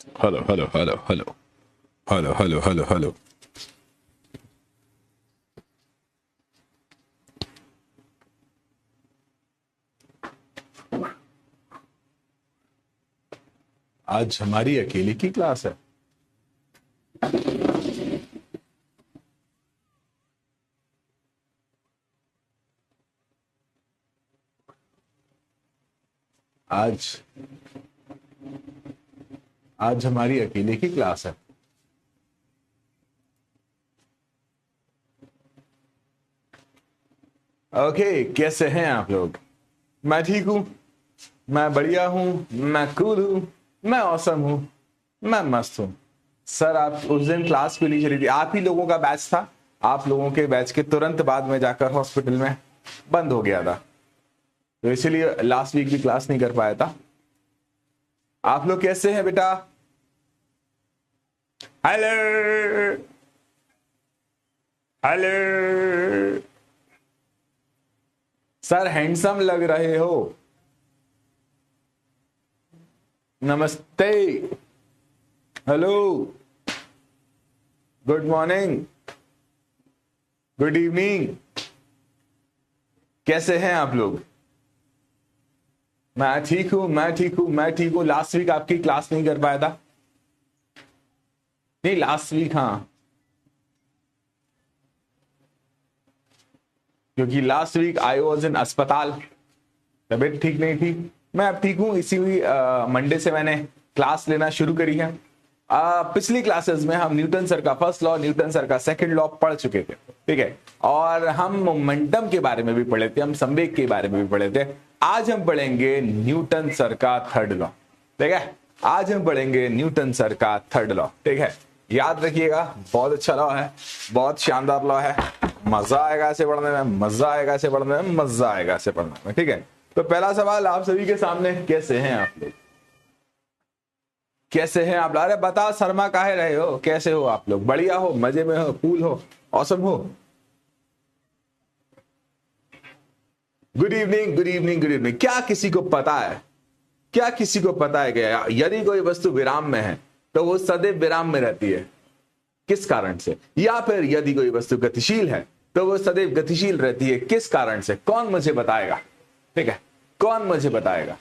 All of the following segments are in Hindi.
Hello hello hello hello hello hello hello hello. आज हमारी अकेले की क्लास है। आज आज हमारी अकेले की क्लास है। ओके, कैसे हैं आप लोग? मैं ठीक हूं, मैं बढ़िया हूं, मैं कूल हूं, मैं औसम हूं, मैं मस्त हूं। सर, आप उस दिन क्लास क्यों नहीं चली थी? आप ही लोगों का बैच था। आप लोगों के बैच के तुरंत बाद में जाकर हॉस्पिटल में बंद हो गया था, तो इसीलिए लास्ट वीक भी क्लास नहीं कर पाया था। आप लोग कैसे हैं बेटा? Hello hello. सर, हैंडसम लग रहे हो। नमस्ते, hello, good morning, good evening. कैसे हैं आप लोग? मैं ठीक हूं, मैं ठीक हूं, मैं ठीक हूं। लास्ट वीक आपकी क्लास नहीं कर पाया था। नहीं, लास्ट वीक, हाँ, क्योंकि last week I was in अस्पताल, तबीयत ठीक नहीं थी। मैं अब ठीक हूँ। इसी मंडे से मैंने क्लास लेना शुरू करी है। पिछली क्लासेस में हम न्यूटन सर का फर्स्ट लॉ, न्यूटन सर का सेकंड लॉ पढ़ चुके थे, ठीक है। और हम मोमेंटम के बारे में भी पढ़े थे, हम संवेग के बारे में भी पढ़े थे। आज हम पढ़ेंगे न्यूटन सर का थर्ड लॉ, ठीक है। आज हम पढ़ेंगे न्यूटन सर का थर्ड लॉ, ठीक है। याद रखिएगा, बहुत अच्छा लॉ है, बहुत शानदार लॉ है। मजा आएगा ऐसे पढ़ने में, मजा आएगा ऐसे पढ़ने में, मजा आएगा ऐसे पढ़ने में, ठीक है। तो पहला सवाल आप सभी के सामने, कैसे हैं आप लोग? कैसे हैं आप? अरे बता, शर्मा काहे रहे हो? कैसे हो आप लोग? बढ़िया हो, मजे में हो, कूल हो, ऑसम हो? Good evening, good evening, good evening. क्या किसी को पता है, क्या किसी को पता है कि यदि कोई वस्तु विराम में है तो वो सदैव विराम में रहती है, किस कारण से? या फिर यदि कोई वस्तु गतिशील है तो वो सदैव गतिशील रहती है, किस कारण से? कौन मुझे बताएगा? ठीक है, कौन मुझे बताएगा?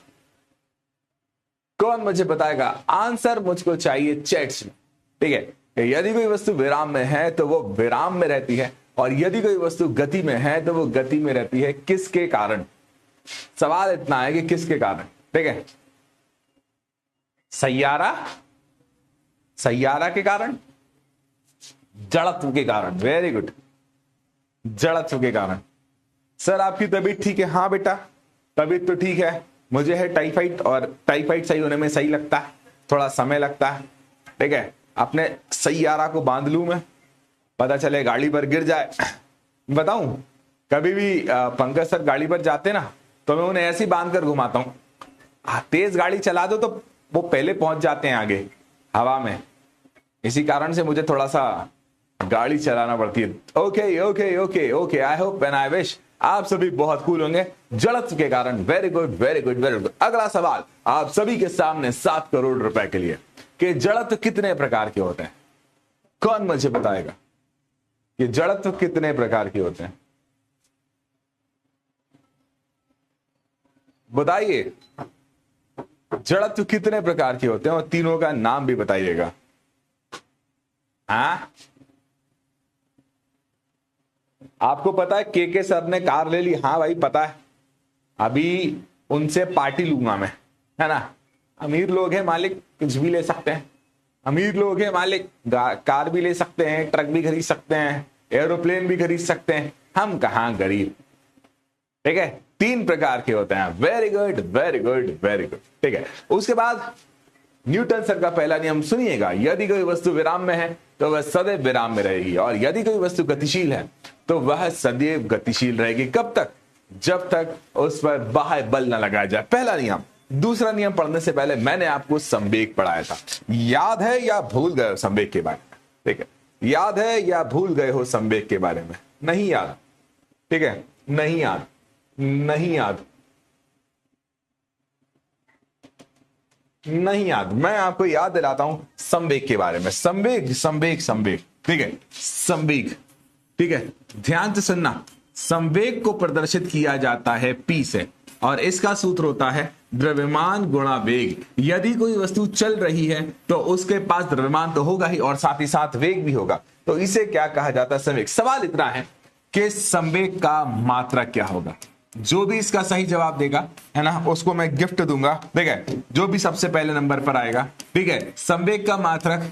कौन मुझे बताएगा? आंसर मुझको चाहिए चैट्स में, ठीक है। यदि कोई वस्तु विराम में है तो वो विराम में रहती है, और यदि कोई वस्तु गति में है तो वो गति में रहती है, किसके कारण? सवाल इतना है कि किसके कारण, ठीक है। सैयारा, सैयारा के कारण, जड़त्व के कारण। वेरी गुड, जड़त्व के कारण। सर, आपकी तबीयत ठीक है? हाँ बेटा, तबीयत तो ठीक है। मुझे है टाइफाइड, और टाइफाइड सही होने में सही लगता है, थोड़ा समय लगता है, ठीक है। अपने सैयारा को बांध लूं मैं, पता चले गाड़ी पर गिर जाए। बताऊं, कभी भी पंकज सर गाड़ी पर जाते ना, तो मैं उन्हें ऐसे ही बांध कर घुमाता हूं। तेज गाड़ी चला दो तो वो पहले पहुंच जाते हैं आगे हवा में। इसी कारण से मुझे थोड़ा सा गाड़ी चलाना पड़ती है। Okay okay okay okay, I hope and I wish आप सभी बहुत कूल होंगे जड़त्व के कारण। Very good, very good, very good. अगला सवाल आप सभी के सामने 7 करोड़ रुपए के लिए, कि जड़त्व कितने प्रकार के होते हैं? कौन मुझे बताएगा कि जड़त्व कितने प्रकार के होते हैं? बताइए, जड़त्व कितने प्रकार के होते हैं, और तीनों का नाम भी बताइएगा। हाँ, आपको पता है के सर ने कार ले ली? हाँ भाई पता है, अभी उनसे पार्टी लूंगा मैं, है ना। अमीर लोग हैं मालिक, कुछ भी ले सकते हैं। अमीर लोग हैं मालिक, कार भी ले सकते हैं, ट्रक भी खरीद सकते हैं, एरोप्लेन भी खरीद सकते हैं। हम कहाँ गरीब, ठीक है। 3 प्रकार के होते हैं। Very good, very good, very good, ठीक है। उसके बाद न्यूटन सर का पहला नियम सुनिएगा, यदि कोई वस्तु विराम में है तो वह सदैव विराम में रहेगी, और यदि कोई वस्तु गतिशील है तो वह सदैव गतिशील रहेगी। कब तक? जब तक उस पर बाह्य बल न लगाया जाए। पहला नियम। दूसरा नियम पढ़ने से पहले मैंने आपको संवेग पढ़ाया था, याद है या भूल गए हो संवेग के बारे में? ठीक है, याद है या भूल गए हो संवेग के बारे में? नहीं याद, ठीक है, नहीं याद, नहीं याद। नहीं याद। मैं आपको याद दिलाता हूं संवेग के बारे में। संवेग संवेग संवेग, ठीक है, संवेग, ठीक है, ध्यान से सुनना। संवेग को प्रदर्शित किया जाता है P से, और इसका सूत्र होता है द्रव्यमान गुणा वेग। यदि कोई वस्तु चल रही है तो उसके पास द्रव्यमान तो होगा ही और साथ ही साथ वेग भी होगा, तो इसे क्या कहा जाता है? संवेग। सवाल इतना है कि संवेग का मात्रक क्या होगा? जो भी इसका सही जवाब देगा, है ना, उसको मैं गिफ्ट दूंगा। ठीक है, जो भी सबसे पहले नंबर पर आएगा, ठीक है, संवेग का मात्रक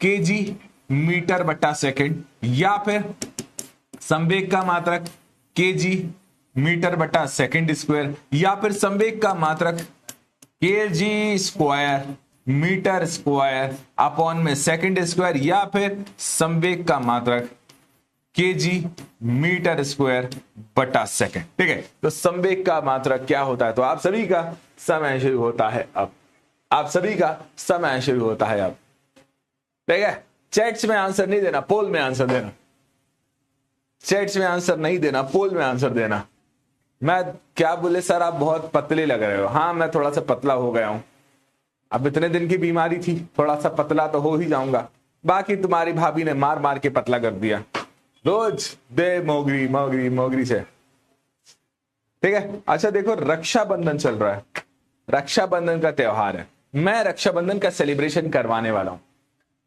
केजी मीटर बट्टा सेकंड, या फिर संवेग का मात्रक केजी मीटर बट्टा सेकंड स्क्वायर, या फिर संवेग का मात्रक kg square metre square upon में सेकंड स्क्वायर, या फिर संवेग का मात्रक केजी मीटर स्क्वायर बटा सेकंड। ठीक है, तो संवेग का मात्रक क्या होता है? तो आप सभी का समय शुरू होता है अब। आप सभी का समय शुरू होता है अब। ठीक है, चैट्स में आंसर नहीं देना, पोल में आंसर देना। चैट्स में आंसर नहीं देना, पोल में आंसर देना। मैं क्या बोले सर, आप बहुत पतले लग रहे हो। हाँ, मैं थोड़ा सा पतला हो गया हूं। अब इतने दिन की बीमारी थी, थोड़ा सा पतला तो हो ही जाऊंगा। बाकी तुम्हारी भाभी ने मार मार के पतला कर दिया। रोज दे मोगरी मोगरी मोगरी से। ठीक है, अच्छा देखो, रक्षाबंधन चल रहा है, रक्षाबंधन का त्योहार है। मैं रक्षाबंधन का सेलिब्रेशन करवाने वाला हूं।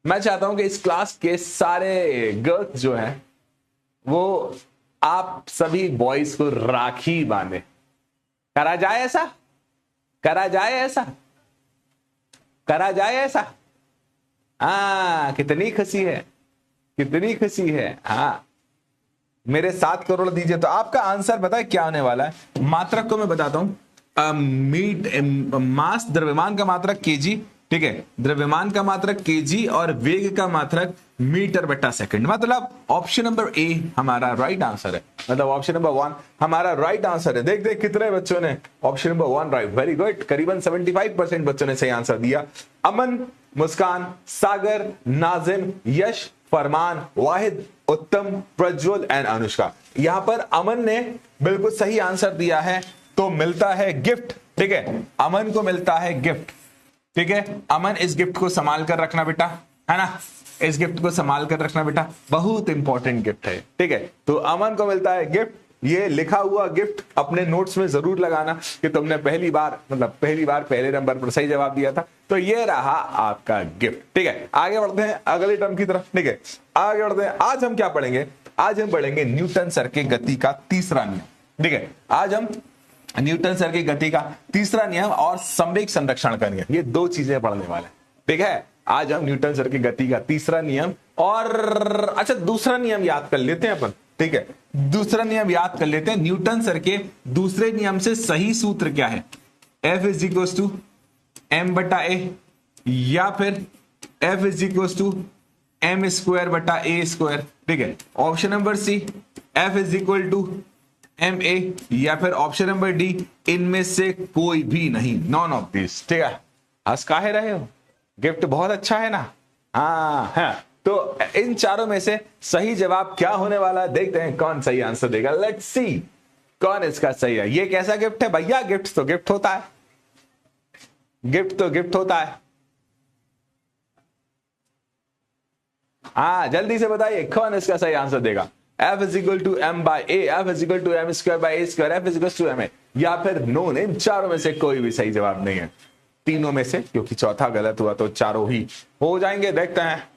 मैं चाहता हूं कि इस क्लास के सारे गर्ल्स जो हैं वो आप सभी बॉयज को राखी बांधे। करा जाए ऐसा? करा जाए ऐसा? करा जाए ऐसा? कितनी खुशी है, कितनी खुशी है। हाँ, मेरे 7 करोड़ दीजिए। तो आपका आंसर पता है क्या होने वाला है? मात्रक को मैं बताता हूं। मास, द्रव्यमान का मात्रक केजी, ठीक है, द्रव्यमान का मात्रक केजी और वेग का मात्रक मीटर बट्टा सेकंड। मतलब ऑप्शन नंबर ए हमारा राइट आंसर है। मतलब ऑप्शन नंबर 1 हमारा राइट आंसर है। देख देख कितने बच्चों ने option number 1 right, very good. करीबन 75% बच्चों ने सही आंसर दिया। अमन, मुस्कान, सागर, नाजिम, यश, फरमान, वाहिद, उत्तम, प्रज्वल एंड अनुष्का। यहां पर अमन ने बिल्कुल सही आंसर दिया है, तो मिलता है गिफ्ट। ठीक है, अमन को मिलता है गिफ्ट। ठीक है, अमन इस गिफ्ट को संभाल कर रखना बेटा, है ना, इस गिफ्ट को संभाल कर रखना बेटा, बहुत इंपॉर्टेंट गिफ्ट है। ठीक है, तो अमन को मिलता है गिफ्ट। ये लिखा हुआ गिफ्ट अपने नोट्स में जरूर लगाना कि तुमने पहली बार पहले नंबर पर सही जवाब दिया था। तो ये रहा आपका गिफ्ट। ठीक है, आगे बढ़ते हैं अगले टर्म की तरफ। ठीक है, आगे बढ़ते हैं। आज हम क्या पढ़ेंगे? आज हम पढ़ेंगे न्यूटन सर के गति का तीसरा नियम। ठीक है, आज हम न्यूटन सर की गति का तीसरा नियम और संवेग संरक्षण का नियम, ये 2 चीजें पढ़ने वाले। ठीक है, आज हम न्यूटन सर की गति का तीसरा नियम और अच्छा दूसरा नियम याद कर लेते हैं अपन। ठीक है, दूसरा नियम याद कर लेते हैं। न्यूटन सर के दूसरे नियम से सही सूत्र क्या है? F is equal to M बटा ए, या फिर F is equal to M square बटा ए स्क्वायर। ठीक है, option number C F is equal to M A, या फिर ऑप्शन नंबर डी इनमें से कोई भी नहीं, नॉन ऑफ दिस। ठीक है, हंस काहे रहे हो? गिफ्ट बहुत अच्छा है ना। हाँ, तो इन चारों में से सही जवाब क्या होने वाला है? देखते हैं कौन सही आंसर देगा। लेट्स सी कौन इसका सही है। ये कैसा गिफ्ट है भैया? गिफ्ट तो गिफ्ट होता है, गिफ्ट तो गिफ्ट होता है। जल्दी से बताइए कौन इसका सही आंसर देगा। F is equal to m by a, F is equal to m square by a square, F is equal to m a, या फिर नोन। इन चारों में से कोई भी सही जवाब नहीं है, तीनों में से, क्योंकि चौथा गलत हुआ तो चारों ही हो जाएंगे। देखते हैं।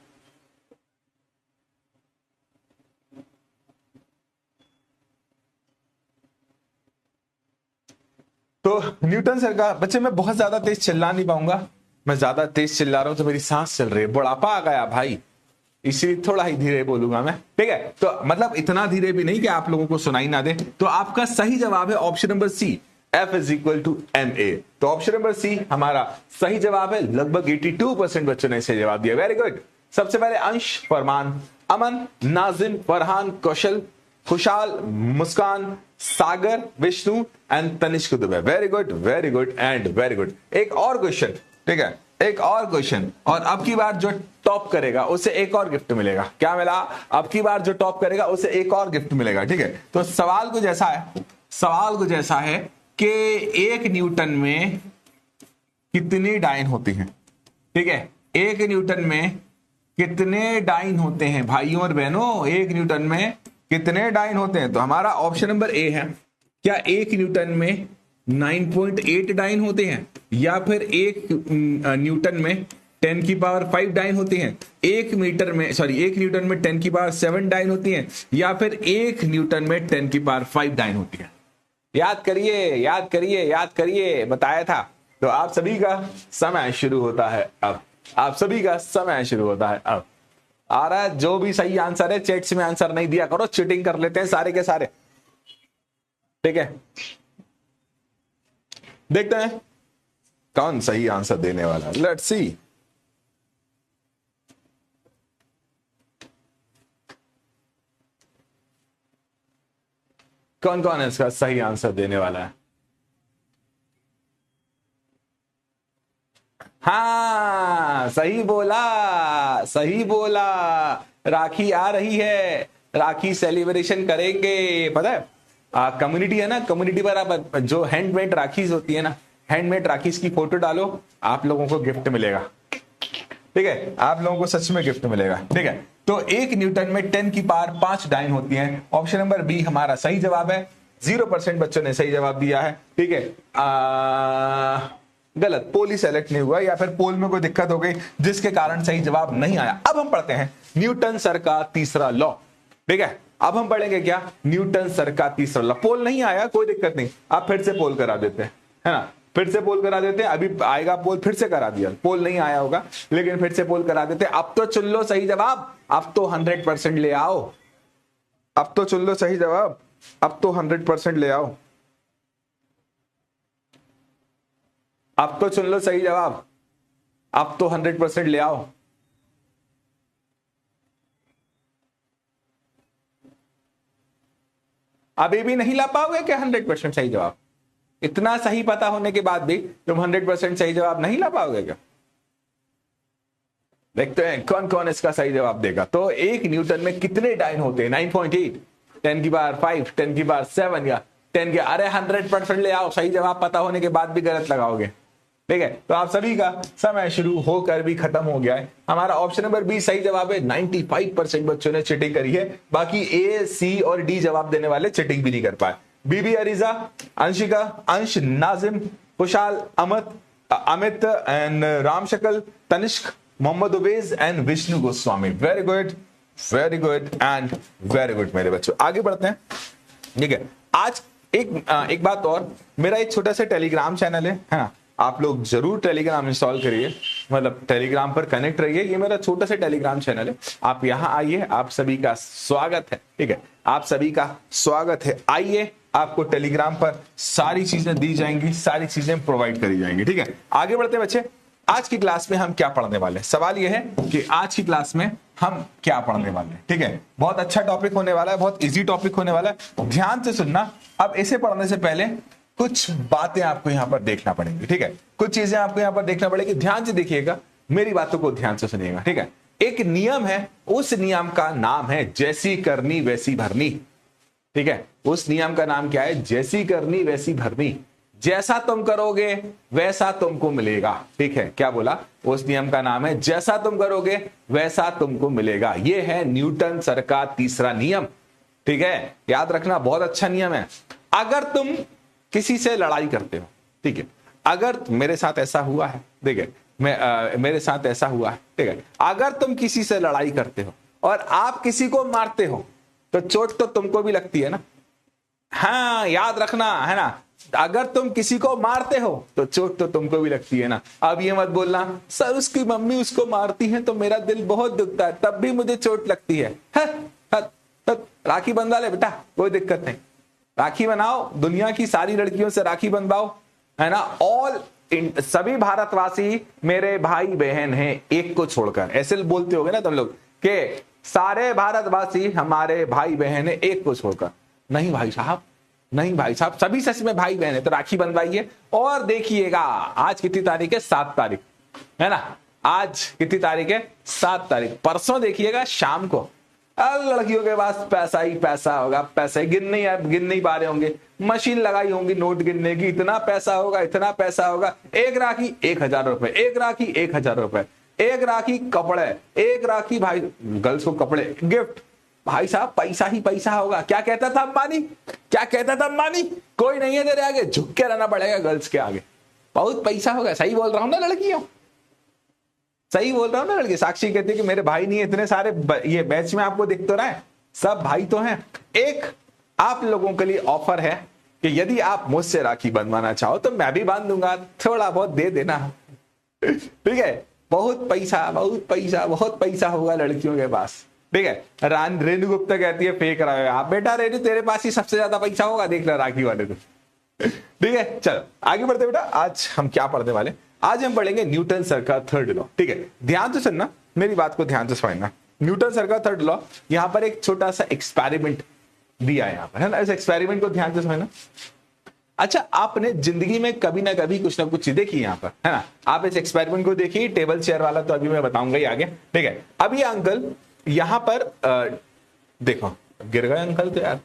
तो न्यूटन सर का, बच्चे मैं बहुत ज्यादा तेज चिल्ला नहीं पाऊंगा, मैं ज्यादा तेज चिल्ला रहा हूं तो मेरी सांस चल रही है, बुढ़ापा आ गया भाई, इसलिए थोड़ा ही धीरे बोलूंगा मैं। ठीक है, तो मतलब इतना धीरे भी नहीं कि आप लोगों को सुनाई ना दे। तो आपका सही जवाब है option number C, F is equal to M A. तो ऑप्शन नंबर सी हमारा सही जवाब है। लगभग 82% बच्चों ने सही जवाब दिया, वेरी गुड। सबसे पहले अंश, फरमान, अमन, Nazim, Farhan, Kaushal, Khushhal, Muskan, Sagar, Vishnu and Tanishq Dubey. Very good and very good. एक और क्वेश्चन, ठीक है, एक और क्वेश्चन, और अब की बार जो टॉप करेगा उसे एक और गिफ्ट मिलेगा। क्या मिला? अब की बार जो टॉप करेगा उसे एक और गिफ्ट मिलेगा। ठीक है, तो सवाल कुछ ऐसा है कि 1 न्यूटन में कितने डाइन होते हैं, ठीक है। 1 न्यूटन में कितने डाइन होते हैं भाइयों और बहनों, 1 न्यूटन में कितने डाइन होते हैं? तो हमारा ऑप्शन नंबर ए है। क्या 1 न्यूटन में 9.8 डाइन होते हैं, या फिर 1 न्यूटन में 10 की पावर 5 डाइन होती हैं, 1 न्यूटन में 10 की पावर 7 डाइन होती हैं, या फिर 1 न्यूटन में 10 की पावर 5 डाइन होती है? याद करिए, याद करिए, याद करिए, बताया था। तो आप सभी का समय शुरू होता है अब, आप सभी का समय शुरू होता है अब। आ रहा है, जो भी सही आंसर है चैट्स में आंसर नहीं दिया करो, चीटिंग कर लेते हैं सारे के सारे, ठीक है। देखते हैं कौन सही आंसर देने वाला है, लेट्स सी। कौन कौन है इसका सही आंसर देने वाला है? हाँ, सही बोला, सही बोला। राखी आ रही है, राखी सेलिब्रेशन करेंगे। पता है कम्युनिटी है ना, कम्युनिटी पर आप जो हैंडमेड राखीज होती है ना, हैंडमेड राखीज की फोटो डालो, आप लोगों को गिफ्ट मिलेगा, ठीक है। आप लोगों को सच में गिफ्ट मिलेगा, ठीक है। तो 1 न्यूटन में 10 की पावर 5 डाइन होती हैं। ऑप्शन नंबर बी हमारा सही जवाब है। 0% बच्चों ने सही जवाब दिया है, ठीक है। गलत, पोल ही सेलेक्ट नहीं हुआ, या फिर पोल में कोई दिक्कत हो गई जिसके कारण सही जवाब नहीं आया। अब हम पढ़ते हैं न्यूटन सर का तीसरा लॉ, ठीक है। अब हम पढ़ेंगे क्या, न्यूटन सर का तीसरा लॉ। पोल नहीं आया, कोई दिक्कत नहीं, आप फिर से पोल करा देते हैं, है ना, फिर से पोल करा देते हैं। अभी आएगा पोल, फिर से करा दिया, पोल नहीं आया होगा लेकिन फिर से पोल करा देते हैं। अब तो चुन लो सही जवाब, अब तो 100% ले आओ, अब तो चुन लो सही जवाब, अब तो 100% ले आओ, अब तो चुन लो सही जवाब, अब तो 100% ले आओ। अभी भी नहीं ला पाओगे क्या 100% सही जवाब? इतना सही पता होने के बाद भी तुम 100% सही जवाब नहीं ला पाओगे क्या? देखते हैं कौन कौन इसका सही जवाब देगा। तो 1 न्यूटन में कितने डाइन होते हैं? 9.8, 10 की पावर 5, 10 की पावर 7 या 10 के, अरे 100% ले आओ। सही जवाब पता होने के बाद भी गलत लगाओगे, ठीक है। तो आप सभी का समय शुरू होकर भी खत्म हो गया है। हमारा ऑप्शन नंबर बी सही जवाब है। 95% बच्चों ने चीटिंग करी है, बाकी ए, सी और डी जवाब देने वाले चीटिंग भी नहीं कर पाए। बीबी Areeja, Anshika, Ansh, Nazim, Kushal, Amit and Ram Shakal, Tanishq, Mohammad Ubaid and Vishnu Goswami. Very good, very good and very good मेरे बच्चों। आगे बढ़ते हैं, ठीक है। आज एक बात और, मेरा एक छोटा सा टेलीग्राम चैनल है ना, आप लोग जरूर टेलीग्राम इंस्टॉल करिए, मतलब टेलीग्राम पर कनेक्ट रहिए। ये मेरा छोटा सा टेलीग्राम चैनल है, आप यहाँ आइए, आप सभी का स्वागत है, ठीक है, आप सभी का स्वागत है। आइए, आपको टेलीग्राम पर सारी चीजें दी जाएंगी, सारी चीजें प्रोवाइड करी जाएंगी, ठीक है। आगे बढ़ते हैं बच्चे, आज की क्लास में हम क्या पढ़ने वाले हैं? सवाल यह है कि आज की क्लास में हम क्या पढ़ने वाले हैं, ठीक है। बहुत अच्छा टॉपिक होने वाला है, बहुत इजी टॉपिक होने वाला है, ध्यान से सुनना। अब इसे पढ़ने से पहले कुछ बातें आपको यहां पर देखना पड़ेंगी, ठीक है, कुछ चीजें आपको यहां पर देखना पड़ेगी, ध्यान से देखिएगा, मेरी बातों को ध्यान से सुनिएगा, ठीक है। एक नियम है, उस नियम का नाम है जैसी करनी वैसी भरनी, ठीक है। उस नियम का नाम क्या है? जैसी करनी वैसी भरनी। जैसा तुम करोगे वैसा तुमको मिलेगा, ठीक है। क्या बोला? उस नियम का नाम है जैसा तुम करोगे वैसा तुमको मिलेगा। यह है न्यूटन सर का तीसरा नियम, ठीक है, याद रखना, बहुत अच्छा नियम है। अगर तुम किसी से लड़ाई करते हो, ठीक है, अगर मेरे साथ ऐसा हुआ है, ठीक है, मेरे साथ ऐसा हुआ है, ठीक है, अगर तुम किसी से लड़ाई करते हो और आप किसी को मारते हो तो चोट तो तुमको भी लगती है ना, हाँ याद रखना, है ना। अगर तुम किसी को मारते हो तो चोट तो तुमको भी लगती है ना। अब ये मत बोलना सर उसकी मम्मी उसको मारती है तो मेरा दिल बहुत दुखता है तब भी मुझे चोट लगती है। राखी बंधा ले बेटा, कोई दिक्कत नहीं, राखी बनाओ, दुनिया की सारी लड़कियों से राखी बंधवाओ, है ना। ऑल सभी भारतवासी मेरे भाई बहन हैं एक को छोड़कर, ऐसे बोलते होगे ना तुम लोग कि सारे भारतवासी हमारे भाई बहन है एक को छोड़कर। नहीं भाई साहब, नहीं भाई साहब, सभी सच में भाई बहन है। तो राखी बंधवाइए और देखिएगा आज कितनी तारीख है? 7 तारीख, है ना। आज कितनी तारीख है? 7 तारीख। परसों देखिएगा शाम को लड़कियों के पास पैसा ही पैसा होगा, पैसे गिन नहीं पा रहे होंगे, मशीन लगाई होंगी नोट गिनने की, इतना पैसा होगा, इतना पैसा होगा, एक राखी 1,000 रुपए, एक राखी 1,000 रुपए, एक राखी कपड़े, एक राखी भाई गर्ल्स को कपड़े गिफ्ट। भाई साहब पैसा ही पैसा होगा। क्या कहता था अंबानी, क्या कहता था अंबानी, कोई नहीं है तेरे आगे, झुक के रहना पड़ेगा गर्ल्स के आगे, बहुत पैसा होगा। सही बोल रहा हूं ना लड़कियों, सही बोल रहा हूं ना लड़की। साक्षी कहती है कि मेरे भाई नहीं है, इतने सारे ये बैच में आपको दिख तो रहा है, सब भाई तो हैं। एक आप लोगों के लिए ऑफर है कि यदि आप मुझसे राखी बंधवाना चाहो तो मैं भी बांध दूंगा, थोड़ा बहुत दे देना, ठीक है। बहुत पैसा, बहुत पैसा, बहुत पैसा होगा लड़कियों के पास, ठीक है। रेणु गुप्ता कहती है फेक रहा है आप, बेटा रेणु तेरे पास ही सबसे ज्यादा पैसा होगा, देख ले राखी वाले तो, ठीक है। चलो आगे बढ़ते बेटा, आज हम क्या पढ़ने वाले, आज हम पढ़ेंगे न्यूटन सर का थर्ड लॉ, ठीक है। ध्यान से सुनना, मेरी बात को ध्यान से समझना। न्यूटन सर का थर्ड लॉ, यहां पर एक छोटा सा एक्सपेरिमेंट दिया है यहां पर, है ना। इस एक्सपेरिमेंट को ध्यान से समझना। अच्छा, आपने जिंदगी में कभी ना कभी कुछ ना कुछ चीज देखी यहां पर, है ना। आप इस एक्सपेरिमेंट को देखिए, टेबल चेयर वाला तो अभी मैं बताऊंगा ही आगे, ठीक है। अब ये अंकल यहां पर देखो, गिर गए अंकल तो यार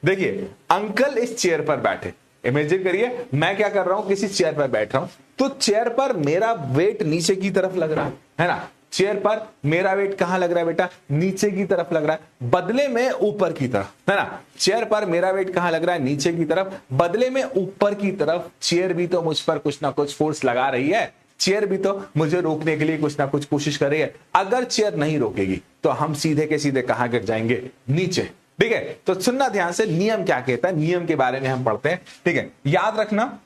देखिए अंकल इस चेयर पर बैठे, इमेजिन करिए मैं क्या कर रहा हूं, किसी चेयर पर बैठ रहा हूं, तो चेयर पर मेरा वेट नीचे की तरफ लग रहा है ना। चेयर पर मेरा वेट कहां लग रहा है बेटा, नीचे की तरफ लग रहा है, बदले में ऊपर की तरफ, है ना। चेयर पर मेरा वेट कहां लग रहा है, नीचे की तरफ, बदले में ऊपर की तरफ। चेयर भी तो मुझ पर कुछ ना कुछ फोर्स लगा रही है, चेयर भी तो मुझे रोकने के लिए कुछ ना कुछ कोशिश कर रही है। अगर चेयर नहीं रोकेगी तो हम सीधे के सीधे कहां गिर जाएंगे, नीचे, ठीक है। तो सुनना ध्यान से, नियम क्या कहता है, नियम के बारे में हम पढ़ते हैं, ठीक है। याद रखना,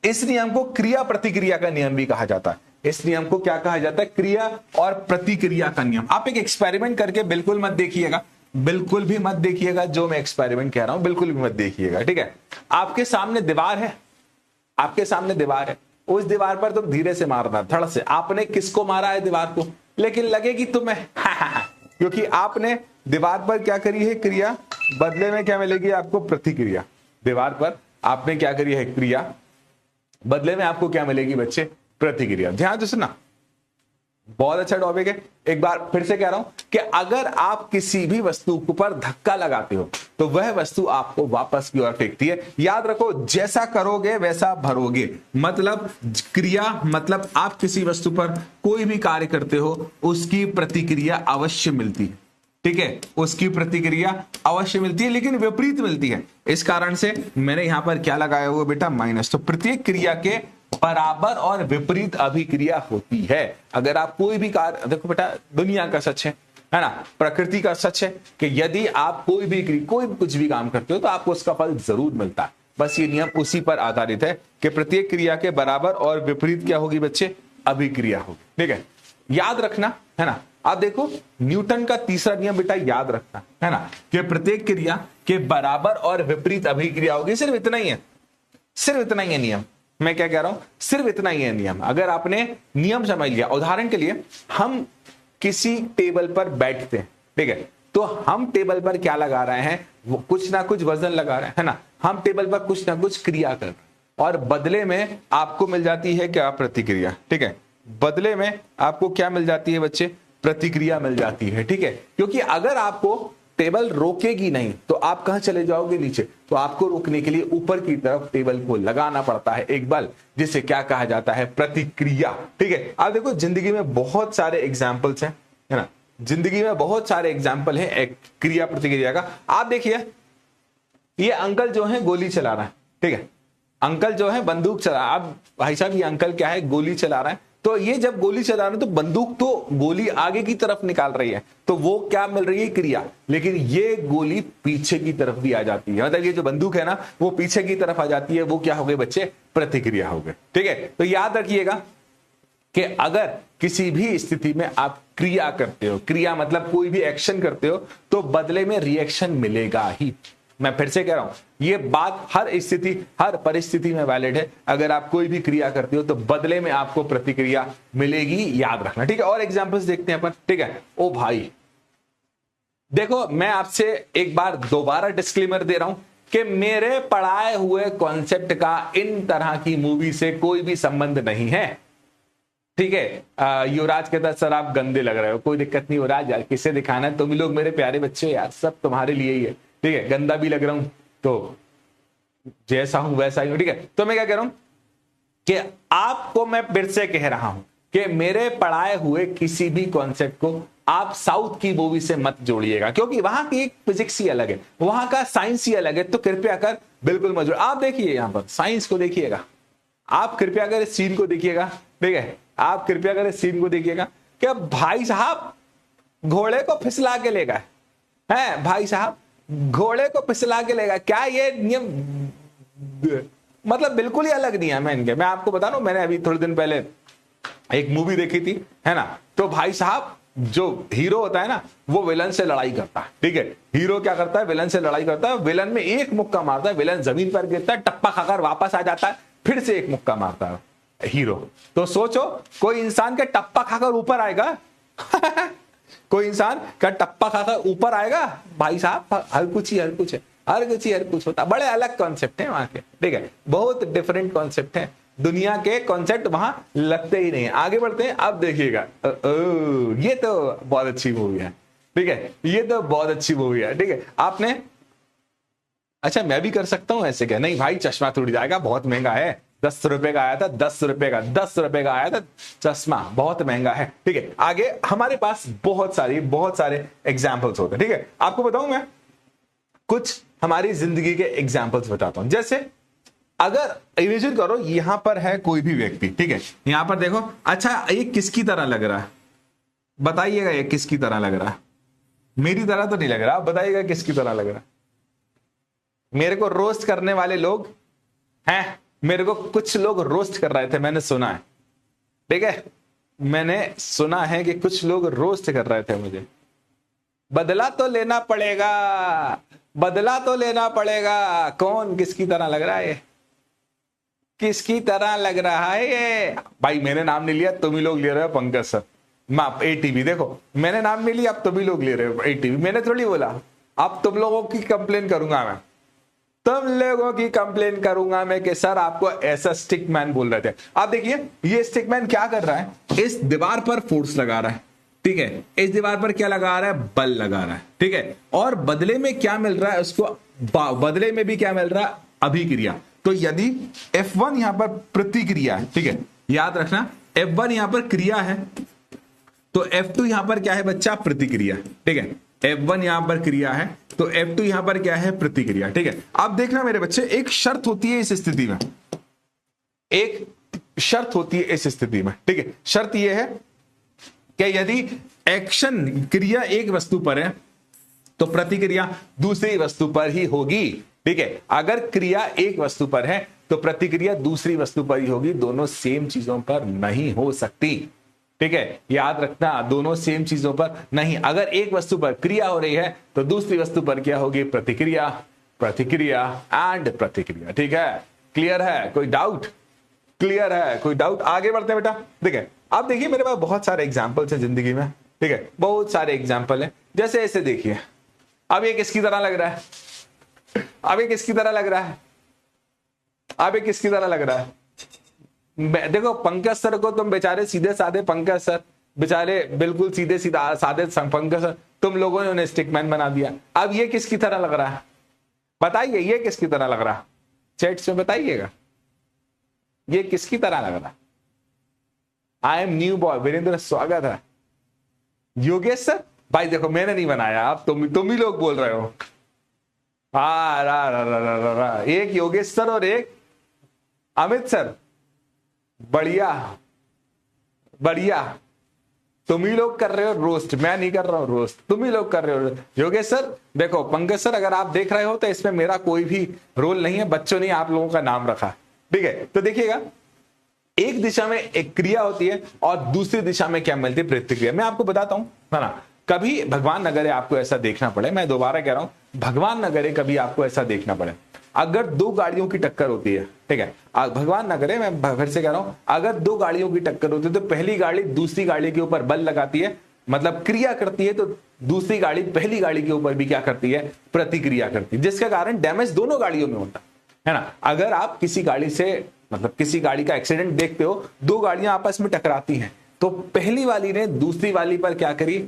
इस नियम को क्रिया प्रतिक्रिया का नियम भी कहा जाता है। इस नियम को क्या कहा जाता है, क्रिया और प्रतिक्रिया का नियम। आप एक एक्सपेरिमेंट करके बिल्कुल मत देखिएगा, बिल्कुल भी मत देखिएगा जो मैं एक्सपेरिमेंट कह रहा हूं, बिल्कुल भी मत देखिएगा, ठीक है। आपके सामने दीवार है, आपके सामने दीवार है, उस दीवार पर तुम धीरे से मारना, धड़ से। आपने किसको मारा है, दीवार को, लेकिन लगेगी तुम्हें क्योंकि आपने दीवार पर क्या करी है, क्रिया, बदले में क्या मिलेगी आपको, प्रतिक्रिया। दीवार पर आपने क्या करी है, क्रिया, बदले में आपको क्या मिलेगी बच्चे, प्रतिक्रिया। ध्यान से सुनना, बहुत अच्छा टॉपिक है। एक बार फिर से कह रहा हूं कि अगर आप किसी भी वस्तु पर धक्का लगाते हो तो वह वस्तु आपको वापस की ओर फेंकती है। याद रखो, जैसा करोगे वैसा भरोगे, मतलब क्रिया, मतलब आप किसी वस्तु पर कोई भी कार्य करते हो उसकी प्रतिक्रिया अवश्य मिलती है, ठीक है। उसकी प्रतिक्रिया अवश्य मिलती है, लेकिन विपरीत मिलती है। इस कारण से मैंने यहां पर क्या लगाया हुआ बेटा, माइनस। तो प्रत्येक क्रिया के बराबर और विपरीत अभिक्रिया होती है। अगर आप कोई भी कार्य, देखो बेटा दुनिया का सच है ना, प्रकृति का सच है कि यदि आप कोई भी कुछ भी काम करते हो तो आपको उसका फल जरूर मिलता है। बस ये नियम उसी पर आधारित है कि प्रत्येक क्रिया के बराबर और विपरीत क्या होगी बच्चे, अभिक्रिया होगी, ठीक है। याद रखना, है ना। आप देखो न्यूटन का तीसरा नियम बेटा याद रखना, है ना, कि प्रत्येक क्रिया के बराबर और विपरीत अभिक्रिया होगी। सिर्फ इतना ही है, सिर्फ इतना ही है नियम। मैं क्या कह रहा हूं, सिर्फ इतना ही है नियम। अगर आपने नियम समझ लिया, उदाहरण के लिए हम किसी टेबल पर बैठते हैं, ठीक है, तो हम टेबल पर क्या लगा रहे हैं, वो कुछ ना कुछ वजन लगा रहे हैं, है ना। हम टेबल पर कुछ ना कुछ क्रिया कर रहे हैं और बदले में आपको मिल जाती है क्या, प्रतिक्रिया, ठीक है। बदले में आपको क्या मिल जाती है बच्चे, प्रतिक्रिया मिल जाती है, ठीक है। क्योंकि अगर आपको टेबल रोकेगी नहीं तो आप कहां चले जाओगे, नीचे। तो आपको रोकने के लिए ऊपर की तरफ टेबल को लगाना पड़ता है एक बल, जिसे क्या कहा जाता है, प्रतिक्रिया, ठीक है। आप देखो जिंदगी में बहुत सारे एग्जाम्पल्स हैं, है ना, जिंदगी में बहुत सारे एग्जाम्पल हैं एक क्रिया प्रतिक्रिया का। आप देखिए ये अंकल जो है गोली चला रहा है, ठीक है, अंकल जो है बंदूक चला। अब भाई साहब ये अंकल क्या है, गोली चला रहा है, तो ये जब गोली चला रहा है तो बंदूक तो गोली आगे की तरफ निकाल रही है, तो वो क्या मिल रही है, क्रिया। लेकिन ये गोली पीछे की तरफ भी आ जाती है, मतलब ये जो बंदूक है ना वो पीछे की तरफ आ जाती है, वो क्या हो गए बच्चे, प्रतिक्रिया हो गए, ठीक है। तो याद रखिएगा कि अगर किसी भी स्थिति में आप क्रिया करते हो, क्रिया मतलब कोई भी एक्शन करते हो, तो बदले में रिएक्शन मिलेगा ही। मैं फिर से कह रहा हूं, ये बात हर स्थिति, हर परिस्थिति में वैलिड है। अगर आप कोई भी क्रिया करते हो तो बदले में आपको प्रतिक्रिया मिलेगी, याद रखना, ठीक है। और एग्जांपल्स देखते हैं अपन, ठीक है। ओ भाई देखो, मैं आपसे एक बार दोबारा डिस्क्लेमर दे रहा हूं कि मेरे पढ़ाए हुए कॉन्सेप्ट का इन तरह की मूवी से कोई भी संबंध नहीं है, ठीक है। युवराज कहता सर आप गंदे लग रहे हो, कोई दिक्कत नहीं युवराज यार, किसे दिखाना है, तुम लोग मेरे प्यारे बच्चे यार, सब तुम्हारे लिए ही है, ठीक है। गंदा भी लग रहा हूं तो जैसा हूं वैसा ही हूं, ठीक है। तो मैं क्या कह रहा हूं कि आपको मैं फिर से कह रहा हूं कि मेरे पढ़ाए हुए किसी भी कॉन्सेप्ट को आप साउथ की मूवी से मत जोड़िएगा, क्योंकि वहां की एक फिजिक्स ही अलग है, वहां का साइंस ही अलग है। तो कृपया कर बिल्कुल मत जोड़। आप देखिए यहां पर साइंस को देखिएगा, आप कृपया कर इस सीन को देखिएगा, ठीक है। आप कृपया कर इस सीन को देखिएगा कि भाई साहब घोड़े को फिसला के ले गए हैं, भाई साहब घोड़े को फिसला के ले गए। क्या ये नियम, मतलब बिल्कुल ही अलग नियम है इनके। मैं आपको बता रहा हूं, मैंने अभी थोड़े दिन पहले एक मूवी देखी थी, है ना। तो भाई साहब जो हीरो होता है ना, वो विलन से लड़ाई करता है, ठीक है। हीरो क्या करता है, विलन से लड़ाई करता है, विलन में एक मुक्का मारता है, विलन जमीन पर गिरता है, टप्पा खाकर वापस आ जाता है, फिर से एक मुक्का मारता है हीरो। तो सोचो कोई इंसान के टप्पा खाकर ऊपर आएगा कोई इंसान का टप्पा खाकर ऊपर आएगा? भाई साहब हर कुछ ही हर कुछ है, हर कुछ ही हर कुछ होता। बड़े अलग कॉन्सेप्ट है वहां के, ठीक है। बहुत डिफरेंट कॉन्सेप्ट है, दुनिया के कॉन्सेप्ट वहां लगते ही नहीं। आगे बढ़ते हैं, अब देखिएगा। ये तो बहुत अच्छी मूवी है, ठीक है। ये तो बहुत अच्छी मूवी है, ठीक है। आपने, अच्छा मैं भी कर सकता हूं ऐसे क्या? नहीं भाई चश्मा टूट जाएगा, बहुत महंगा है, 10 रुपए का आया था, 10 रुपए का, 10 रुपए का आया था चश्मा, बहुत महंगा है, ठीक है। आगे हमारे पास बहुत सारे एग्जाम्पल्स होते हैं, ठीक है। आपको बताऊं मैं कुछ हमारी जिंदगी के एग्जाम्पल्स बताता हूं। जैसे अगर इमेजिन करो यहां पर है कोई भी व्यक्ति, ठीक है। यहां पर देखो, अच्छा ये किसकी तरह लग रहा है? बताइएगा ये किसकी तरह लग रहा है? मेरी तरह तो नहीं लग रहा, बताइएगा किसकी तरह लग रहा है? मेरे को रोस्ट करने वाले लोग हैं, मेरे को कुछ लोग रोस्ट कर रहे थे, मैंने सुना है, ठीक है। मैंने सुना है कि कुछ लोग रोस्ट कर रहे थे मुझे। बदला तो लेना पड़ेगा, बदला तो लेना पड़ेगा। कौन किसकी तरह लग रहा है ये? किसकी तरह लग रहा है ये? भाई मैंने नाम नहीं लिया, तुम ही लोग ले रहे हो, पंकज सर, माप एटीवी। देखो मैंने नाम नहीं लिया, अब तुम ही लोग ले रहे हो एटीवी, मैंने थोड़ी बोला। अब तुम लोगों की कंप्लेन करूंगा मैं, तुम लोगों की कंप्लेन करूंगा मैं कि सर आपको ऐसा स्टिक मैन बोल रहे थे। आप देखिए ये स्टिक मैन क्या कर रहा है, इस दीवार पर फोर्स लगा रहा है, ठीक है। इस दीवार पर क्या लगा रहा है? बल लगा रहा है, ठीक है। और बदले में क्या मिल रहा है उसको? बदले में भी क्या मिल रहा है? अभिक्रिया। तो यदि F1 यहां पर प्रतिक्रिया है, ठीक है, याद रखना F1 यहां पर क्रिया है, तो F2 यहां पर क्या है बच्चा? प्रतिक्रिया, ठीक है। F1 यहां पर क्रिया है, तो F2 यहां पर क्या है? प्रतिक्रिया, ठीक है। अब देखना मेरे बच्चे, एक शर्त होती है इस स्थिति में, एक शर्त होती है इस स्थिति में, ठीक है। शर्त यह है कि यदि एक्शन क्रिया एक वस्तु पर है तो प्रतिक्रिया दूसरी वस्तु पर ही होगी, ठीक है। अगर क्रिया एक वस्तु पर है तो प्रतिक्रिया दूसरी वस्तु पर ही होगी, दोनों सेम चीजों पर नहीं हो सकती, ठीक है। याद रखना, दोनों सेम चीजों पर नहीं। अगर एक वस्तु पर क्रिया हो रही है तो दूसरी वस्तु पर क्या होगी? प्रतिक्रिया, प्रतिक्रिया एंड प्रतिक्रिया, ठीक है। क्लियर है? कोई डाउट? क्लियर है? कोई डाउट? आगे बढ़ते हैं बेटा। देखिए अब देखिए मेरे पास बहुत सारे एग्जाम्पल्स हैं जिंदगी में, ठीक है, बहुत सारे एग्जाम्पल हैं। जैसे ऐसे देखिए, अब ये किसकी तरह लग रहा है? अब ये किसकी तरह लग रहा है? अब ये किसकी तरह लग रहा है? देखो पंकज सर को तुम बेचारे सीधे साधे पंकज सर, बेचारे बिल्कुल सीधे सीधा साधे पंकज सर, तुम लोगों ने उन्हें स्टिकमैन बना दिया। अब ये किसकी तरह लग रहा है? बताइए ये किसकी तरह लग रहा है? चैट्स में बताइएगा ये किसकी तरह लग रहा है? I am new boy Virender, स्वागत है। योगेश सर, भाई देखो मैंने नहीं बनाया, आप तुम ही लोग बोल रहे हो। एक योगेश सर और एक अमित सर, बढ़िया बढ़िया। तुम ही लोग कर रहे हो रोस्ट, मैं नहीं कर रहा हूं रोस्ट, तुम ही लोग कर रहे हो। योगेश सर देखो, पंकज सर अगर आप देख रहे हो तो इसमें मेरा कोई भी रोल नहीं है, बच्चों ने आप लोगों का नाम रखा, ठीक है। तो देखिएगा एक दिशा में एक क्रिया होती है और दूसरी दिशा में क्या मिलती है? प्रतिक्रिया। मैं आपको बताता हूं, है ना, कभी भगवान नगरे आपको ऐसा देखना पड़े, मैं दोबारा कह रहा हूं, भगवान नगरे कभी आपको ऐसा देखना पड़े, अगर दो गाड़ियों की टक्कर होती है, ठीक है, भगवान नगरे मैं फिर से कह रहा हूं, अगर दो गाड़ियों की टक्कर होती है तो पहली गाड़ी दूसरी गाड़ी के ऊपर बल लगाती है, मतलब क्रिया करती है, तो दूसरी गाड़ी पहली गाड़ी के ऊपर भी क्या करती है? प्रतिक्रिया करती है, जिसके कारण डैमेज दोनों गाड़ियों में होता है ना। अगर आप किसी गाड़ी से, मतलब किसी गाड़ी का एक्सीडेंट देखते हो, दो गाड़ियां आपस में टकराती हैं, तो पहली वाली ने दूसरी वाली पर क्या करी?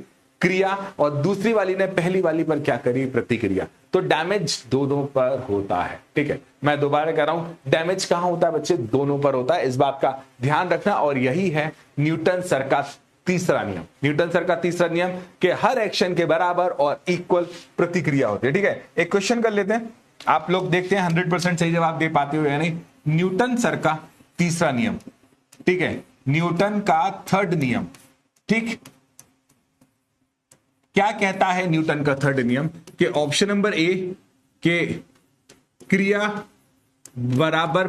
क्रिया, और दूसरी वाली ने पहली वाली पर क्या करी? प्रतिक्रिया। तो तो डैमेज दोनों पर होता है। ठीक है, मैं दोबारा कह रहा हूं, डैमेज कहां होता है बच्चे? दोनों पर होता है, इस बात का ध्यान रखना। और यही है न्यूटन सर का तीसरा नियम। न्यूटन सर का तीसरा नियम कि हर एक्शन के बराबर और इक्वल प्रतिक्रिया होती है। ठीक है, एक क्वेश्चन कर लेते हैं, आप लोग देखते हैं 100% सही जवाब दे पाते हो या नहीं। न्यूटन सर का तीसरा नियम, ठीक है, न्यूटन का थर्ड नियम, ठीक, क्या कहता है न्यूटन का थर्ड नियम? कि ऑप्शन नंबर ए के क्रिया बराबर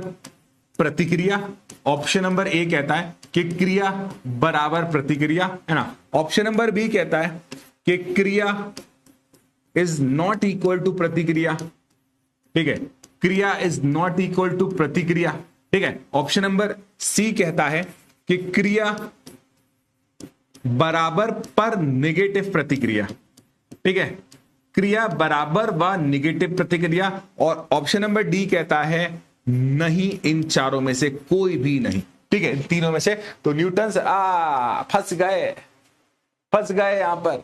प्रतिक्रिया, ऑप्शन नंबर ए कहता है कि क्रिया बराबर प्रतिक्रिया, है ना। ऑप्शन नंबर बी कहता है कि क्रिया इज नॉट इक्वल टू प्रतिक्रिया, ठीक है, क्रिया इज नॉट इक्वल टू प्रतिक्रिया, ठीक है। ऑप्शन नंबर सी कहता है कि क्रिया बराबर पर नेगेटिव प्रतिक्रिया, ठीक है, क्रिया बराबर व नेगेटिव प्रतिक्रिया। और ऑप्शन नंबर डी कहता है नहीं, इन चारों में से कोई भी नहीं, ठीक है, तीनों में से। तो न्यूटन से फंस गए, फंस गए, यहां पर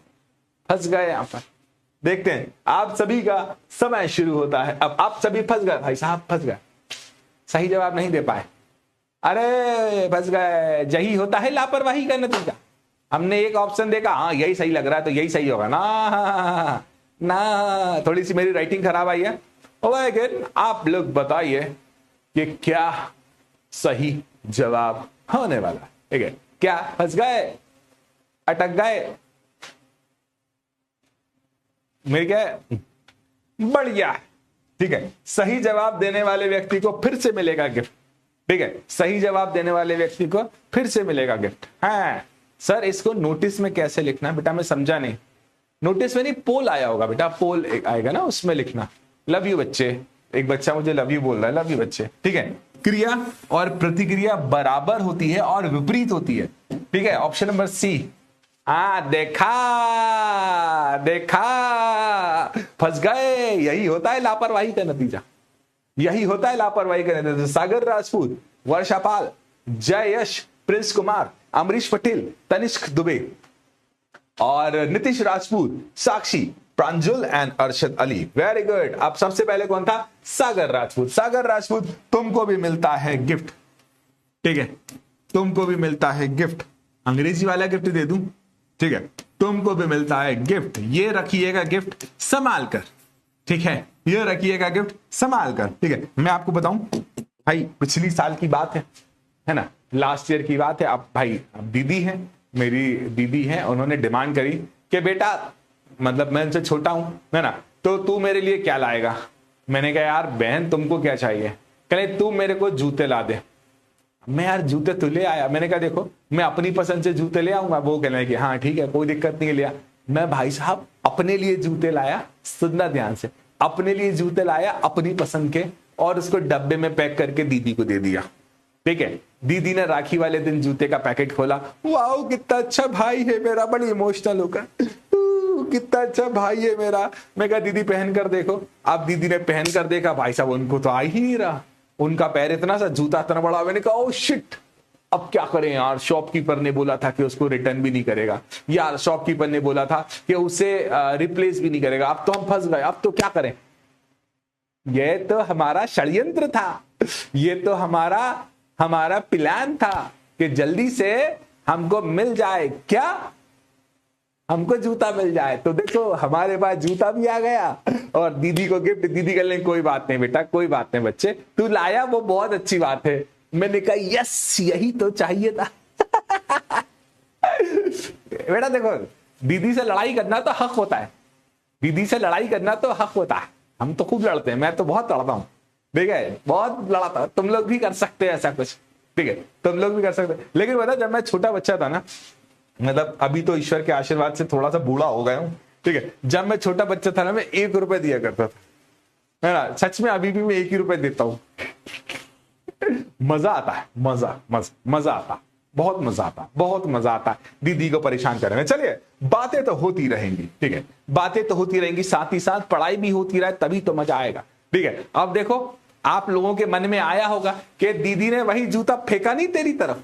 फंस गए, यहां पर देखते हैं आप सभी का समय शुरू होता है। अब आप सभी फंस गए, भाई साहब फंस गए, सही जवाब नहीं दे पाए, अरे फंस गए। यही होता है लापरवाही का नतीजा। हमने एक ऑप्शन देखा, हाँ यही सही लग रहा है तो यही सही होगा ना, ना थोड़ी सी मेरी राइटिंग खराब आई है। लेकिन आप लोग बताइए कि क्या सही जवाब होने वाला है? ठीक है, क्या फंस गए, अटक गए? मेरे क्या बढ़िया, ठीक है। सही जवाब देने वाले व्यक्ति को फिर से मिलेगा गिफ्ट, ठीक है, सही जवाब देने वाले व्यक्ति को फिर से मिलेगा गिफ्ट। हाँ सर, इसको नोटिस में कैसे लिखना है बेटा? मैं समझा नहीं। नोटिस में नहीं, पोल आया होगा बेटा, पोल आएगा ना, उसमें लिखना लव यू बच्चे। एक बच्चा मुझे लव यू बोल रहा है, लव यू बच्चे, ठीक है। क्रिया और प्रतिक्रिया बराबर होती है और विपरीत होती है, ठीक है। Option number C. देखा देखा, फंस गए। यही होता है लापरवाही का नतीजा, यही होता है लापरवाही का नतीजा। सागर राजपूत, वर्षा पाल, जय यश, प्रिंस कुमार, अमरीश पटेल, तनिष्क दुबे और Nitish Rajput, Sakshi, Pranjul and Arshad Ali. Very good. अब सबसे पहले कौन था? सागर राजपूत। सागर राजपूत, तुमको भी मिलता है गिफ्ट, ठीक है, तुमको भी मिलता है गिफ्ट। अंग्रेजी वाला गिफ्ट दे दूं, ठीक है, तुमको भी मिलता है गिफ्ट। ये रखिएगा गिफ्ट संभाल कर, ठीक है, ये रखिएगा गिफ्ट संभाल कर, ठीक है। मैं आपको बताऊं भाई, पिछली साल की बात है ना, लास्ट ईयर की बात है। अब भाई, अब दीदी है, मेरी दीदी है, उन्होंने डिमांड करी कि बेटा, मतलब मैं उनसे छोटा हूं, है ना, तो तू मेरे लिए क्या लाएगा? मैंने कहा यार बहन तुमको क्या चाहिए? कहे तू मेरे को जूते ला दे। मैं यार जूते तो ले आया। मैंने कहा देखो, मैं अपनी पसंद से जूते ले आऊंगा। वो कहने लगे हाँ ठीक है, कोई दिक्कत नहीं है, लिया। मैं भाई साहब अपने लिए जूते लाया, सुनना ध्यान से, अपने लिए जूते लाया अपनी पसंद के, और उसको डब्बे में पैक करके दीदी को दे दिया, ठीक है। दीदी ने राखी वाले दिन जूते का पैकेट खोला, वाओ कितना अच्छा भाई है मेरा, बड़ी इमोशनल होकर, कितना अच्छा भाई है मेरा। मैं कहा दीदी पहन कर देखो। अब दीदी ने पहन कर देखा, भाई साहब उनको तो आ ही नहीं रहा, उनका पैर इतना सा, जूता इतना बड़ा। मैंने कहा ओ शिट, अब क्या करें यार? शॉपकीपर ने बोला था कि उसको रिटर्न भी नहीं करेगा यार, शॉपकीपर ने बोला था कि उसे रिप्लेस भी नहीं करेगा। अब तो हम फंस गए, अब तो क्या करें? ये तो हमारा षड्यंत्र था, ये तो हमारा प्लान था कि जल्दी से हमको मिल जाए, क्या हमको जूता मिल जाए। तो देखो हमारे पास जूता भी आ गया और दीदी को गिफ्ट। दीदी कह कोई बात नहीं बेटा, कोई बात नहीं बच्चे, तू लाया वो बहुत अच्छी बात है। मैंने कहा यस, यही तो चाहिए था। बेटा देखो, दीदी से लड़ाई करना तो हक होता है, दीदी से लड़ाई करना तो हक होता है। हम तो खूब लड़ते हैं, मैं तो बहुत लड़ता हूं, ठीक है, बहुत लड़ाता हूं। तुम लोग भी कर सकते हैं ऐसा कुछ, ठीक है, तुम लोग भी कर सकते हैं। लेकिन बता, जब मैं छोटा बच्चा था ना, मतलब अभी तो ईश्वर के आशीर्वाद से थोड़ा सा बूढ़ा हो गया हूं, ठीक है, जब मैं छोटा बच्चा था ना, मैं 1 रुपए दिया करता था, है ना। सच में अभी भी मैं 1 ही रुपए देता हूं। मजा आता है, मजा आता, बहुत मजा आता, बहुत मजा आता है दीदी को परेशान करने में। चलिए, बातें तो होती रहेंगी, ठीक है, बातें तो होती रहेंगी, साथ ही साथ पढ़ाई भी होती रहे, तभी तो मजा आएगा, ठीक है। अब देखो, आप लोगों के मन में आया होगा कि दीदी ने वही जूता फेंका नहीं तेरी तरफ।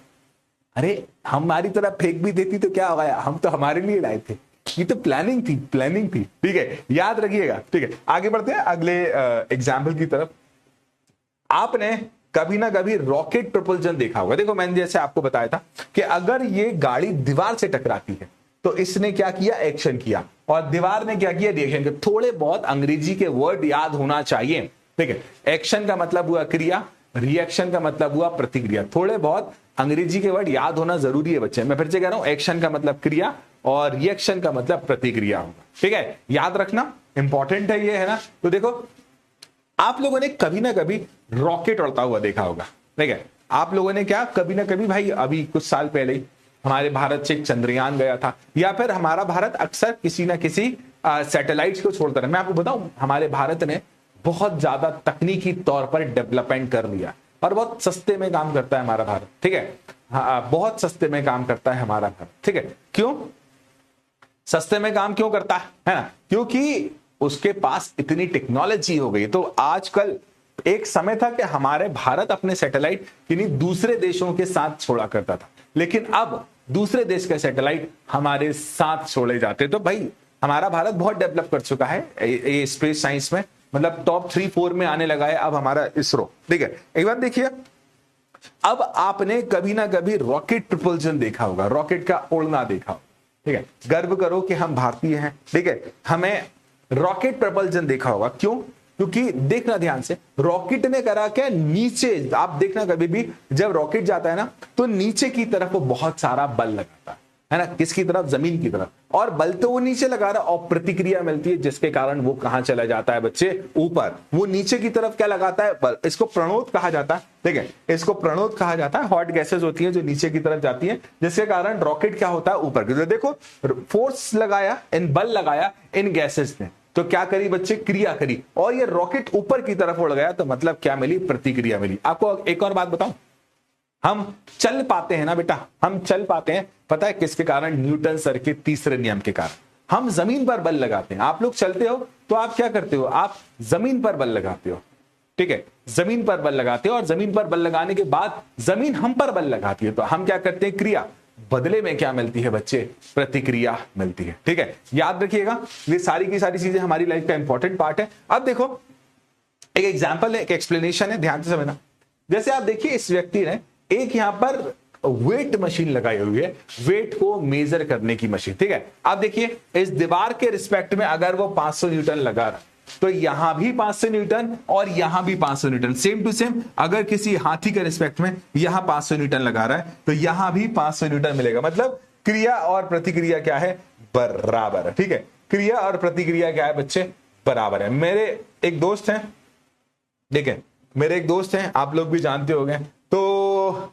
अरे हमारी तरफ फेंक भी देती तो क्या हो गया, हम तो हमारे लिए लाए थे, ये तो प्लानिंग थी, ठीक है, याद रखिएगा, ठीक है। आगे बढ़ते हैं अगले एग्जाम्पल की तरफ। आपने कभी ना कभी रॉकेट प्रपल्जन देखा होगा। देखो मैंने जैसे आपको बताया था कि अगर ये गाड़ी दीवार से टकराती है तो इसने क्या किया, एक्शन किया, और दीवार ने क्या किया, रिएक्शन किया। थोड़े बहुत अंग्रेजी के वर्ड याद होना चाहिए, ठीक है। एक्शन का मतलब हुआ क्रिया, रिएक्शन का मतलब हुआ प्रतिक्रिया। थोड़े बहुत अंग्रेजी के वर्ड याद होना जरूरी है बच्चे। मैं फिर से कह रहा हूं, एक्शन का मतलब क्रिया और रिएक्शन का मतलब प्रतिक्रिया होगा, ठीक है, याद रखना, इंपॉर्टेंट है ये, है ना। तो देखो आप लोगों ने कभी ना कभी रॉकेट उड़ता हुआ देखा होगा, ठीक है। आप लोगों ने क्या कभी ना कभी, भाई अभी कुछ साल पहले ही हमारे भारत से एक चंद्रयान गया था, या फिर हमारा भारत अक्सर किसी ना किसी सैटेलाइट्स को छोड़ता रहा। मैं आपको बताऊं, हमारे भारत ने बहुत ज्यादा तकनीकी तौर पर डेवलपमेंट कर लिया और बहुत सस्ते में काम करता है हमारा भारत, ठीक है। बहुत सस्ते में काम करता है हमारा भारत, ठीक है। क्यों सस्ते में काम क्यों करता है ना, क्योंकि उसके पास इतनी टेक्नोलॉजी हो गई। तो आजकल एक समय था कि हमारे भारत अपने सैटेलाइट किन्हीं दूसरे देशों के साथ छोड़ा करता था, लेकिन अब दूसरे देश के सैटेलाइट हमारे साथ छोड़े जाते। तो भाई हमारा भारत बहुत डेवलप कर चुका है ये स्पेस साइंस में, मतलब टॉप 3-4 में आने लगा है अब हमारा इसरो, ठीक है। एक बार देखिए, अब आपने कभी ना कभी रॉकेट प्रपल्जन देखा होगा, रॉकेट का उड़ना देखा होगा, ठीक है। गर्व करो कि हम भारतीय हैं, ठीक है। हमें रॉकेट प्रपल्जन देखा होगा, क्यों, क्योंकि देखना ध्यान से, रॉकेट ने करा क्या, नीचे आप देखना कभी भी जब रॉकेट जाता है ना तो नीचे की तरफ वो बहुत सारा बल लगाता है ना, किसकी तरफ, जमीन की तरफ, और बल तो वो नीचे लगा रहा और प्रतिक्रिया मिलती है जिसके कारण वो कहां चला जाता है बच्चे, ऊपर। वो नीचे की तरफ क्या लगाता है, बल। इसको प्रणोद कहा जाता है, ठीक है, इसको प्रणोद कहा जाता है। हॉट गैसेस होती है जो नीचे की तरफ जाती है, जिसके कारण रॉकेट क्या होता है, ऊपर की। देखो फोर्स लगाया, इन बल लगाया इन गैसेस ने, तो क्या करी बच्चे, क्रिया करी, और ये रॉकेट ऊपर की तरफ उड़ गया, तो मतलब क्या मिली, प्रतिक्रिया मिली। आपको एक और बात बताऊं, हम चल पाते हैं ना बेटा, हम चल पाते हैं, पता है किसके कारण, न्यूटन सर के तीसरे नियम के कारण। हम जमीन पर बल लगाते हैं, आप लोग चलते हो तो आप क्या करते हो, आप जमीन पर बल लगाते हो, ठीक है, जमीन पर बल लगाते हो, और जमीन पर बल लगाने के बाद जमीन हम पर बल लगाती है, तो हम क्या करते हैं, क्रिया, बदले में क्या मिलती है बच्चे, प्रतिक्रिया मिलती है, ठीक है। याद रखिएगा, ये सारी की सारी चीजें हमारी लाइफ का इंपॉर्टेंट पार्ट है। अब देखो एक एग्जांपल है, एक एक्सप्लेनेशन है, ध्यान से समझना। जैसे आप देखिए, इस व्यक्ति ने एक यहां पर वेट मशीन लगाई हुई है, वेट को मेजर करने की मशीन, ठीक है। आप देखिए इस दीवार के रिस्पेक्ट में अगर वो 500 न्यूटन लगा रहा, तो यहां भी 500 न्यूटन और यहां भी 500 न्यूटन, सेम टू सेम। अगर किसी हाथी के रिस्पेक्ट में यहां 500 न्यूटन लगा रहा है तो यहां भी 500 न्यूटन मिलेगा, मतलब क्रिया और प्रतिक्रिया क्या है, बराबर है, ठीक है। क्रिया और प्रतिक्रिया क्या है बच्चे, बराबर है। मेरे एक दोस्त हैं, ठीक है, मेरे एक दोस्त हैं, आप लोग भी जानते होंगे, तो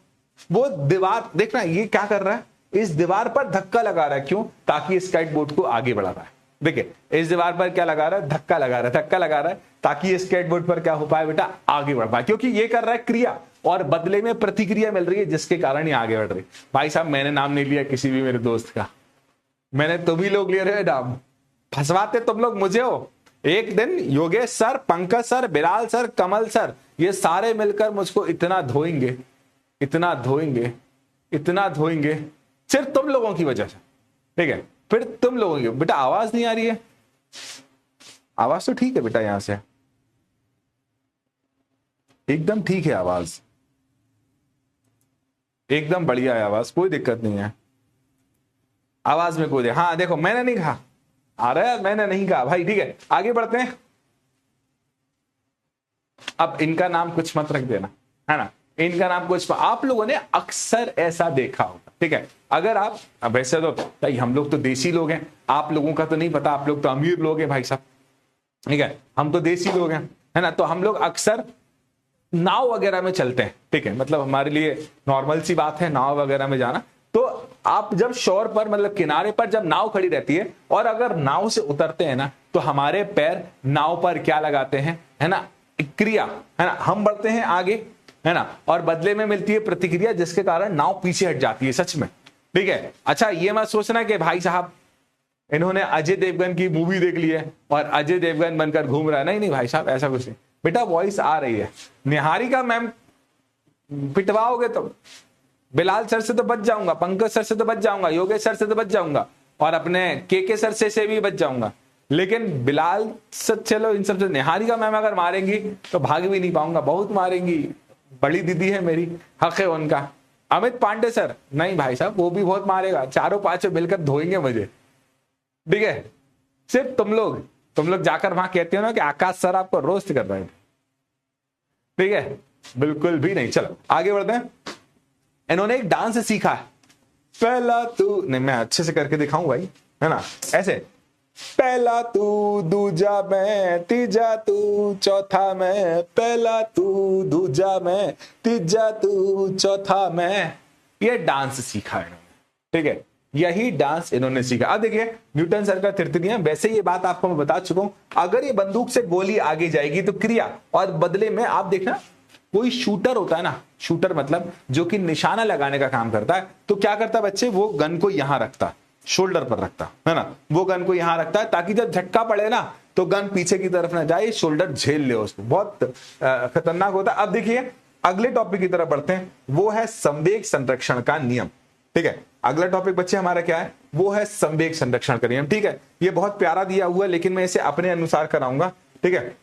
वो दीवार देखना, ये क्या कर रहा है, इस दीवार पर धक्का लगा रहा है, क्यों, ताकि स्केट बोर्ड को आगे बढ़ा रहा है। देखिए इस दीवार पर क्या लगा रहा है, धक्का लगा रहा है, धक्का लगा रहा है, ताकि स्केट बोर्ड पर क्या हो पाए बेटा, आगे बढ़ पाए, क्योंकि ये कर रहा है क्रिया और बदले में प्रतिक्रिया मिल रही है जिसके कारण ये आगे बढ़ रही है। भाई साहब मैंने नाम नहीं लिया किसी भी मेरे दोस्त का, मैंने तुम ही लोग ले रहे नाम, फंसवाते तुम लोग मुझे हो। एक दिन Yogesh sir, Pankaj sir, Bilal sir, Kamal sir, ये सारे मिलकर मुझको इतना धोएंगे, इतना धोएंगे, इतना धोएंगे, सिर्फ तुम लोगों की वजह से, ठीक है। फिर तुम लोगों की, बेटा आवाज नहीं आ रही है, आवाज तो ठीक है बेटा, यहां से एकदम ठीक है आवाज, एकदम बढ़िया है आवाज, कोई दिक्कत नहीं है आवाज में, कोई हाँ देखो मैंने नहीं कहा, आ रहा है, मैंने नहीं कहा भाई, ठीक है। आगे बढ़ते हैं। अब इनका नाम कुछ मत रख देना, है ना, इनका नाम कुछ, आप लोगों ने अक्सर ऐसा देखा होगा, ठीक है। अगर आप, अब वैसे तो भाई हम लोग तो देसी लोग हैं, आप लोगों का तो नहीं पता, आप लोग तो अमीर लोग हैं भाई साहब, ठीक है, हम तो देसी लोग हैं, है ना। तो हम लोग अक्सर नाव वगैरह में चलते हैं, ठीक है, मतलब हमारे लिए नॉर्मल सी बात है नाव वगैरह में जाना। तो आप जब शोर पर, मतलब किनारे पर जब नाव खड़ी रहती है और अगर नाव से उतरते हैं ना, तो हमारे पैर नाव पर क्या लगाते हैं, है ना, क्रिया, है ना, हम बढ़ते हैं आगे, है ना, और बदले में मिलती है प्रतिक्रिया जिसके कारण नाव पीछे हट जाती है, सच में, ठीक है। अच्छा ये मत सोचना कि भाई साहब इन्होंने अजय देवगन की मूवी देख ली है और अजय देवगन बनकर घूम रहा है, नहीं नहीं भाई साहब ऐसा कुछ नहीं बेटा, वॉइस आ रही है। निहारिका मैम पिटवाओगे तो बिलाल सर से तो बच जाऊंगा, पंकज सर से तो बच जाऊंगा, योगेश सर से तो बच जाऊंगा, और अपने के सर से भी बच जाऊंगा, लेकिन बिलाल से चलो इन सबसे निहारिका मैम अगर मारेंगी तो भाग भी नहीं पाऊंगा, बहुत मारेंगी, बड़ी दीदी है मेरी, हक है उनका। अमित पांडे सर नहीं भाई साहब, वो भी बहुत मारेगा, चारों पांचों मिलकर धोएंगे मुझे, ठीक है। सिर्फ तुम लोग जाकर वहां कहते हो ना कि आकाश सर आपको रोस्ट कर रहे हैं, ठीक है, बिल्कुल भी नहीं। चलो आगे बढ़ते हैं। इन्होंने एक डांस सीखा है, पहला तू, नहीं मैं अच्छे से करके दिखाऊं भाई, है ना, ऐसे, पहला तू दूजा मैं तीजा तू चौथा मैं, पहला तू दूजा मैं तीजा तू चौथा मैं, ये डांस सीखा इन्होंने, ठीक है, यही डांस इन्होंने सीखा। अब देखिए न्यूटन सर का तृतीय नियम, वैसे ये बात आपको मैं बता चुका हूं, अगर ये बंदूक से गोली आगे जाएगी तो क्रिया, और बदले में आप देखना कोई शूटर होता है ना, शूटर मतलब जो कि निशाना लगाने का काम करता है, तो क्या करता है बच्चे, वो गन को यहां रखता, शोल्डर पर रखता है ना, वो गन को यहां रखता है ताकि जब झटका पड़े ना तो गन पीछे की तरफ ना जाए, शोल्डर झेल ले उसको, बहुत खतरनाक होता है। अब देखिए अगले टॉपिक की तरफ बढ़ते हैं, वो है संवेग संरक्षण का नियम, ठीक है। अगला टॉपिक बच्चे हमारा क्या है, वो है संवेग संरक्षण का नियम, ठीक है। ये बहुत प्यारा दिया हुआ है लेकिन मैं इसे अपने अनुसार कराऊंगा, ठीक है,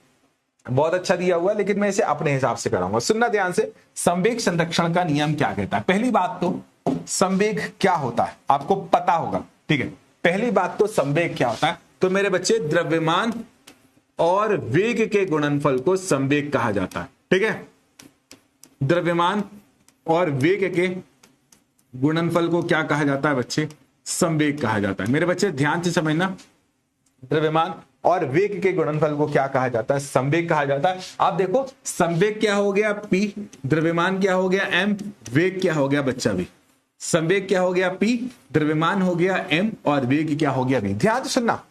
बहुत अच्छा दिया हुआ है लेकिन मैं इसे अपने हिसाब से कराऊंगा। सुनना ध्यान से, संवेग संरक्षण का नियम क्या कहता है। पहली बात तो संवेग क्या होता है आपको पता होगा, ठीक है। पहली बात तो संवेग क्या होता है, तो मेरे बच्चे द्रव्यमान और वेग के गुणनफल को संवेग कहा जाता है, ठीक है। द्रव्यमान और वेग के गुणनफल को क्या कहा जाता है बच्चे, संवेग कहा जाता है। मेरे बच्चे ध्यान से समझना, द्रव्यमान और वेग के गुणनफल को क्या कहा जाता है, संवेग कहा जाता है। आप देखो संवेग क्या हो गया P, द्रव्यमान क्या हो गया M, वेग क्या हो गया बच्चा V, संवेग क्या हो गया P, द्रव्यमान हो गया M और वेग क्या हो गया V। ध्यान से सुनना,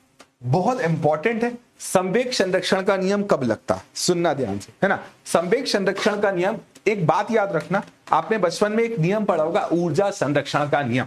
बहुत इंपॉर्टेंट है, संवेग संरक्षण का नियम कब लगता है, सुनना ध्यान से, है ना। संवेग संरक्षण का नियम, एक बात याद रखना, आपने बचपन में एक नियम पढ़ा होगा, ऊर्जा संरक्षण का नियम।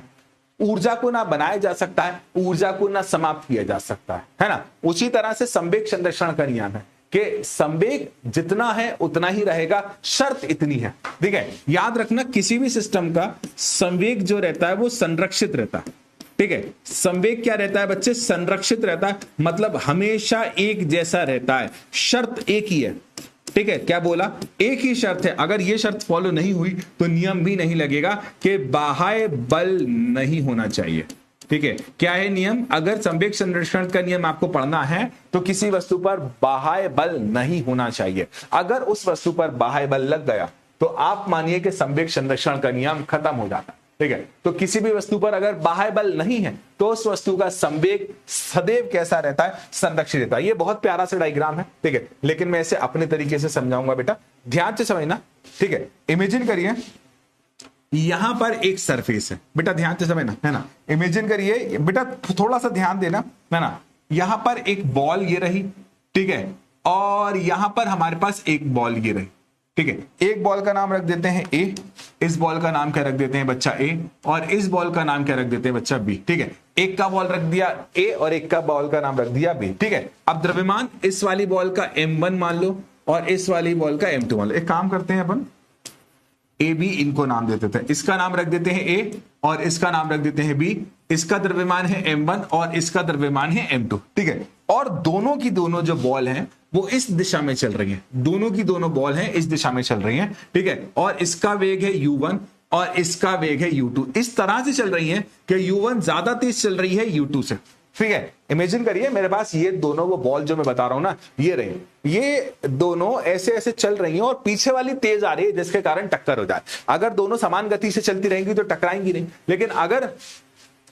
ऊर्जा को ना बनाया जा सकता है, ऊर्जा को ना समाप्त किया जा सकता है ना। उसी तरह से संवेग संरक्षण का नियम है कि संवेग जितना है उतना ही रहेगा, शर्त इतनी है, ठीक है। याद रखना किसी भी सिस्टम का संवेग जो रहता है वो संरक्षित रहता है, ठीक है। संवेग क्या रहता है बच्चे, संरक्षित रहता है, मतलब हमेशा एक जैसा रहता है, शर्त एक ही है, ठीक है। क्या बोला, एक ही शर्त है, अगर ये शर्त फॉलो नहीं हुई तो नियम भी नहीं लगेगा कि बाह्य बल नहीं होना चाहिए, ठीक है। क्या है नियम, अगर संवेग संरक्षण का नियम आपको पढ़ना है तो किसी वस्तु पर बाह्य बल नहीं होना चाहिए। अगर उस वस्तु पर बाह्य बल लग गया तो आप मानिए कि संवेग संरक्षण का नियम खत्म हो जाता है, ठीक है। तो किसी भी वस्तु पर अगर बाह्य बल नहीं है तो उस वस्तु का संवेग सदैव कैसा रहता है, संरक्षित रहता है। ये बहुत प्यारा सा डायग्राम है, ठीक है, लेकिन मैं इसे अपने तरीके से समझाऊंगा, बेटा ध्यान से समझना, ठीक है। इमेजिन करिए यहां पर एक सरफेस है, बेटा ध्यान से समझना, है ना। इमेजिन करिए बेटा, थोड़ा सा ध्यान देना, है ना। यहां पर एक बॉल ये रही, ठीक है, और यहां पर हमारे पास एक बॉल ये रही, ठीक है। एक बॉल का नाम रख देते हैं ए, इस बॉल का नाम क्या रख देते हैं बच्चा ए, और इस बॉल का नाम क्या रख देते हैं बच्चा बी, ठीक है। एक का बॉल रख दिया ए और एक का बॉल का नाम रख दिया बी, ठीक है। अब द्रव्यमान इस वाली बॉल का M1 मान लो और इस वाली बॉल का M2 मान लो। एक काम करते हैं अपन, ए बी इनको नाम दे देते हैं, इसका नाम रख देते हैं ए और इसका नाम रख देते हैं बी। इसका द्रव्यमान है M1 और इसका द्रव्यमान है M2, ठीक है। और दोनों की दोनों जो बॉल हैं वो इस दिशा में चल रही हैं, दोनों की दोनों बॉल हैं इस दिशा में चल रही हैं, ठीक है। और इसका वेग है U1 और इसका वेग है U2, इस तरह से चल रही हैं कि U1 ज्यादा तेज चल रही है U2 से, ठीक है। इमेजिन करिए मेरे पास ये दोनों वो बॉल जो मैं बता रहा हूं ना, ये रही, ये दोनों ऐसे ऐसे चल रही हैं और पीछे वाली तेज आ रही है जिसके कारण टक्कर हो जाए। अगर दोनों समान गति से चलती रहेंगी तो टकराएंगी नहीं, लेकिन अगर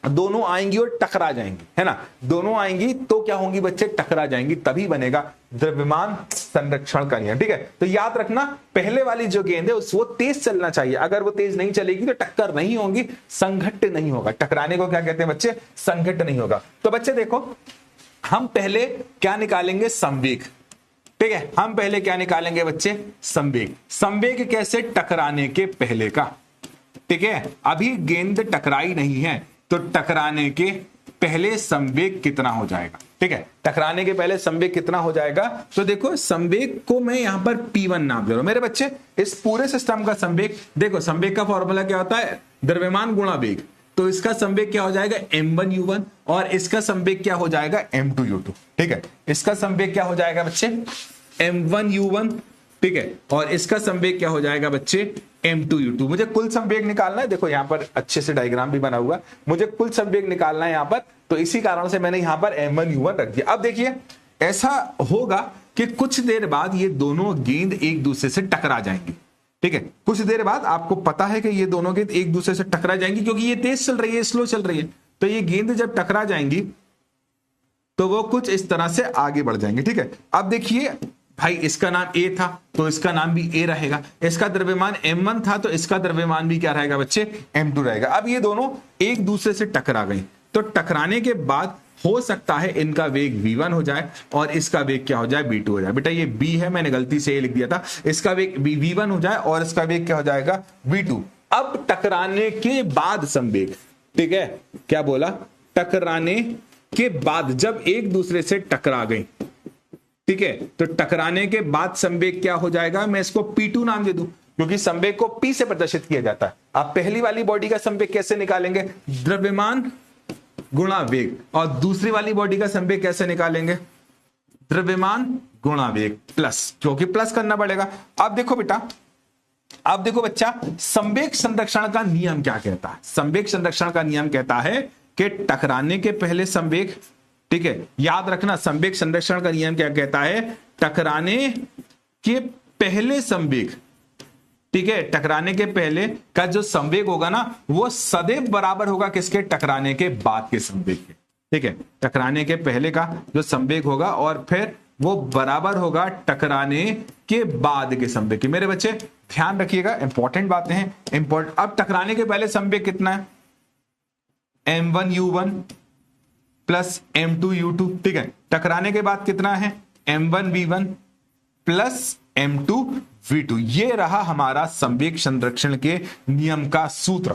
दोनों आएंगी और टकरा जाएंगी, है ना, दोनों आएंगी तो क्या होंगी बच्चे, टकरा जाएंगी, तभी बनेगा द्रव्यमान संरक्षण का नियम, ठीक है। तो याद रखना पहले वाली जो गेंद है वो तेज चलना चाहिए, अगर वो तेज नहीं चलेगी तो टक्कर नहीं होगी, संघट्ट नहीं होगा। टकराने को क्या कहते हैं बच्चे, संघट्ट नहीं होगा। तो बच्चे देखो हम पहले क्या निकालेंगे, संवेग, ठीक है। हम पहले क्या निकालेंगे बच्चे, संवेग। संवेग कैसे, टकराने के पहले का, ठीक है। अभी गेंद टकराई नहीं है तो टकराने के पहले संवेग कितना हो जाएगा, ठीक है। टकराने के पहले संवेग कितना हो जाएगा, तो देखो संवेग को मैं यहां पर P1 नाम दे रहा हूं। मेरे बच्चे इस पूरे सिस्टम का संवेग देखो, संवेग का फॉर्मूला क्या होता है, द्रव्यमान गुणा वेग, तो इसका संवेग क्या हो जाएगा m1u1 और इसका संवेग क्या हो जाएगा m2u2। ठीक है, इसका संवेग क्या हो जाएगा बच्चे m1u1, ठीक है, और इसका संवेग क्या हो जाएगा बच्चे m2u2। मुझे कुल संवेग निकालना है, देखो यहां पर अच्छे से डायग्राम भी बना हुआ, मुझे कुल संवेग निकालना है यहां पर, तो इसी कारण से मैंने यहां पर m1u1 रख दिया। अब देखिए ऐसा होगा कि कुछ देर बाद ये दोनों गेंद एक दूसरे से टकरा जाएंगी। ठीक है, कुछ देर बाद आपको पता है कि ये दोनों गेंद एक दूसरे से टकरा जाएंगी, क्योंकि ये तेज चल रही है, स्लो चल रही है, तो ये गेंद जब टकरा जाएंगी तो वो कुछ इस तरह से आगे बढ़ जाएंगे। ठीक है, अब देखिए भाई इसका नाम A था तो इसका नाम भी A रहेगा, इसका द्रव्यमान m1 था तो इसका द्रव्यमान भी क्या रहेगा बच्चे m2 रहेगा। अब ये दोनों एक दूसरे से टकरा गए, तो टकराने के बाद हो सकता है इनका वेग v1 हो जाए और इसका वेग क्या हो जाए v2 हो जाए। बेटा ये b है, मैंने गलती से ये लिख दिया था, इसका वेग v1 हो जाए और इसका वेग क्या हो जाएगा v2। अब टकराने के बाद संवेग, ठीक है, क्या बोला, टकराने के बाद जब एक दूसरे से टकरा गए, ठीक है, तो टकराने के बाद संवेग क्या हो जाएगा, मैं इसको P2 नाम दे दूं, क्योंकि संवेग को P से प्रदर्शित किया जाता है। आप पहली वाली बॉडी का संवेग कैसे निकालेंगे, द्रव्यमान गुणा वेग, और दूसरी वाली बॉडी का संवेग कैसे निकालेंगे, द्रव्यमान गुणा वेग प्लस, क्योंकि प्लस करना पड़ेगा। अब देखो बेटा, अब देखो बच्चा, संवेग संरक्षण का नियम क्या कहता है, संवेग संरक्षण का नियम कहता है कि टकराने के पहले संवेग, ठीक है, याद रखना संवेग संरक्षण का नियम क्या कहता है, टकराने के पहले संवेग, ठीक है, टकराने के पहले का जो संवेग होगा ना वो सदैव बराबर होगा किसके, टकराने के बाद के संवेग के। ठीक है, टकराने के पहले का जो संवेग होगा और फिर वो बराबर होगा टकराने के बाद के संवेग की। मेरे बच्चे ध्यान रखिएगा, इंपॉर्टेंट बातें हैं, इंपॉर्टेंट। अब टकराने के पहले संवेग कितना है, m1u1 प्लस m2u2, ठीक है, टकराने के बाद कितना है, m1v1 प्लस m2v2। ये रहा हमारा संवेग संरक्षण के नियम का सूत्र।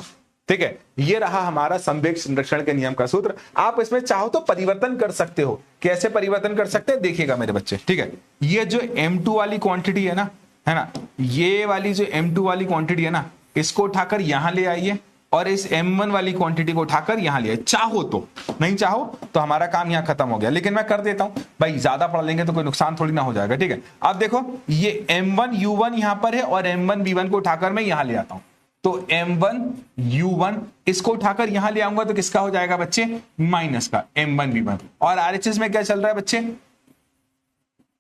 ठीक है, ये रहा हमारा संवेग संरक्षण के नियम का सूत्र। आप इसमें चाहो तो परिवर्तन कर सकते हो, कैसे परिवर्तन कर सकते हैं देखिएगा मेरे बच्चे। ठीक है, ये जो m2 वाली क्वांटिटी है ना, ये वाली जो m2 वाली क्वांटिटी है ना, इसको उठाकर यहां ले आइए और इस m1 वाली क्वांटिटी को उठाकर यहां ले आइए। चाहो तो, नहीं चाहो तो हमारा काम यहां खत्म हो गया, लेकिन मैं कर देता हूं भाई, ज्यादा पढ़ लेंगे तो कोई नुकसान थोड़ी ना हो जाएगा। ठीक है, अब देखो ये m1u1 यहां पर है और m1v1 को उठाकर मैं यहां ले आता हूं, तो m1u1 इसको उठाकर यहां ले आऊंगा तो किसका हो जाएगा बच्चे, माइनस का m1v1। और RHS में क्या चल रहा है बच्चे,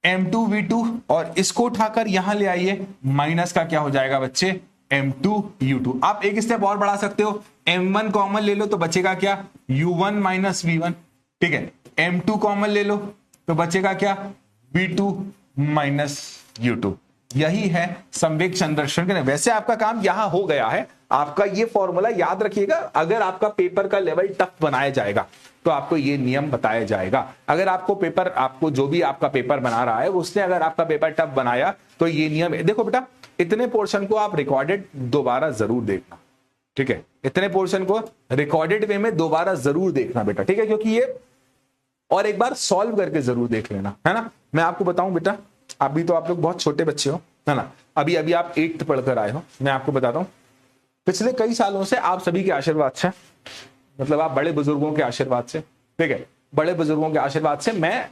m2v2, और इसको उठाकर यहां ले आइए, माइनस का क्या हो जाएगा बच्चे, m2u2। आप एक स्टेप और बढ़ा सकते हो, m1 कॉमन ले लो तो बचेगा क्या, u1 माइनस v1। ठीक है, m2 कॉमन ले लो तो बचेगा क्या, v2 माइनस u2। यही है संवेग संरक्षण के। वैसे आपका काम यहां हो गया है, आपका ये फॉर्मूला याद रखिएगा। अगर आपका पेपर का लेवल टफ बनाया जाएगा तो आपको ये नियम बताया जाएगा। अगर आपको पेपर, आपको जो भी आपका पेपर बना रहा है उसने अगर आपका पेपर टफ बनाया तो ये नियम है। देखो बेटा, इतने पोर्शन को आप रिकॉर्डेड दोबारा जरूर देखना। ठीक है, इतने पोर्शन को रिकॉर्डेड वे में दोबारा जरूर देखना बेटा। ठीक है, क्योंकि ये और एक बार सॉल्व करके जरूर देख लेना, है ना। मैं आपको बताऊं बेटा, अभी तो आप लोग बहुत छोटे बच्चे हो, है ना, अभी अभी आप 8th पढ़कर आए हो। मैं आपको बताता हूं, पिछले कई सालों से आप सभी के आशीर्वाद से, मतलब आप बड़े बुजुर्गों के आशीर्वाद से, ठीक है, बड़े बुजुर्गों के आशीर्वाद से मैं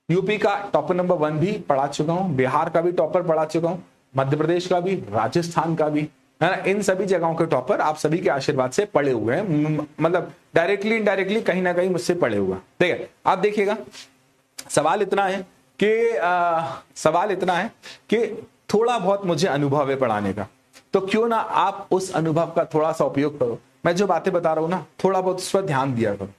यूपी का टॉपर नंबर 1 भी पढ़ा चुका हूं, बिहार का भी टॉपर पढ़ा चुका हूं, मध्य प्रदेश का भी, राजस्थान का भी, है ना। इन सभी जगहों के टॉपर आप सभी के आशीर्वाद से पढ़े हुए हैं, मतलब डायरेक्टली इनडायरेक्टली कहीं ना कहीं मुझसे पढ़े हुए। ठीक है, आप देखिएगा, सवाल इतना है कि थोड़ा बहुत मुझे अनुभव है पढ़ाने का, तो क्यों ना आप उस अनुभव का थोड़ा सा उपयोग करो। मैं जो बातें बता रहा हूं ना, थोड़ा बहुत उस पर ध्यान दिया करो।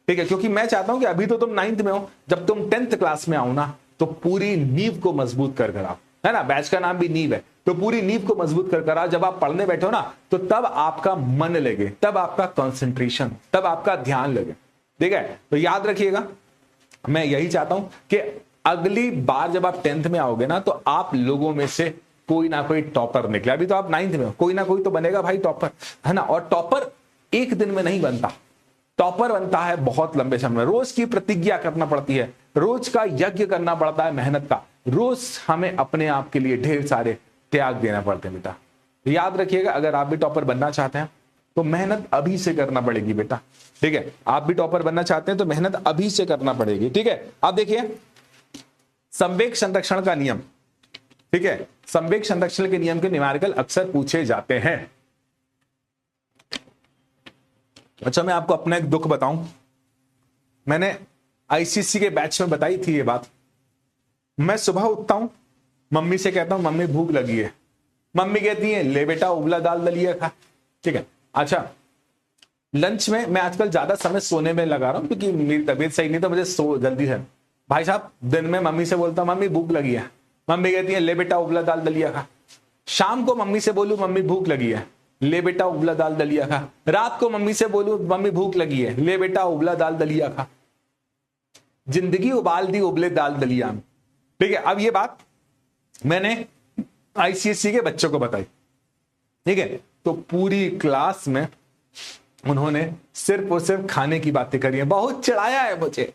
ठीक है, क्योंकि मैं चाहता हूं कि अभी तो तुम 9th में हो, जब तुम 10th क्लास में आओ ना तो पूरी नींव को मजबूत कर आओ, है ना। बैच का नाम भी नींव है, तो पूरी नींव को मजबूत कर आओ। जब आप पढ़ने बैठो ना तो तब आपका मन लगे, तब आपका कंसंट्रेशन, तब आपका ध्यान लगे। ठीक है, तो याद रखिएगा, मैं यही चाहता हूं कि अगली बार जब आप 10th में आओगे ना तो आप लोगों में से कोई ना कोई टॉपर निकले। अभी तो आप 9th में हो, कोई ना कोई तो बनेगा भाई टॉपर, है ना। और टॉपर एक दिन में नहीं बनता, टॉपर बनता है बहुत लंबे समय में। रोज की प्रतिज्ञा करना पड़ती है, रोज का यज्ञ करना पड़ता है, मेहनत का। रोज हमें अपने आप के लिए ढेर सारे त्याग देना पड़ते हैं बेटा। याद रखिएगा, अगर आप भी टॉपर बनना चाहते हैं तो मेहनत अभी से करना पड़ेगी बेटा, ठीक है। आप भी टॉपर बनना चाहते हैं तो मेहनत अभी से करना पड़ेगी, ठीक है। आप देखिए संवेग संरक्षण का नियम, ठीक है, संवेग संरक्षण के नियम के न्यूमेरिकल अक्सर पूछे जाते हैं। अच्छा मैं आपको अपना एक दुख बताऊं, मैंने आईसीसी के बैच में बताई थी ये बात। मैं सुबह उठता हूं, मम्मी से कहता हूं मम्मी भूख लगी है, मम्मी कहती है ले बेटा उबला दाल दलिया खा, ठीक है। अच्छा लंच में मैं आजकल ज्यादा समय सोने में लगा रहा हूं क्योंकि मेरी तबीयत सही नहीं तो मुझे सो जल्दी है। भाई साहब दिन में मम्मी से बोलता हूं मम्मी भूख लगी है, मम्मी कहती है ले बेटा उबला दाल दलिया खा। शाम को मम्मी से बोलूं मम्मी भूख लगी है, ले बेटा उबला दाल दलिया खा। रात को मम्मी से बोलूं मम्मी भूख लगी है, ले बेटा उबला दाल दलिया खा। जिंदगी उबाल दी उबले दाल दलिया में, ठीक है। अब ये बात मैंने आईसीएसई के बच्चों को बताई, ठीक है, तो पूरी क्लास में उन्होंने सिर्फ और सिर्फ खाने की बातें करी है। बहुत चिढ़ाया है मुझे,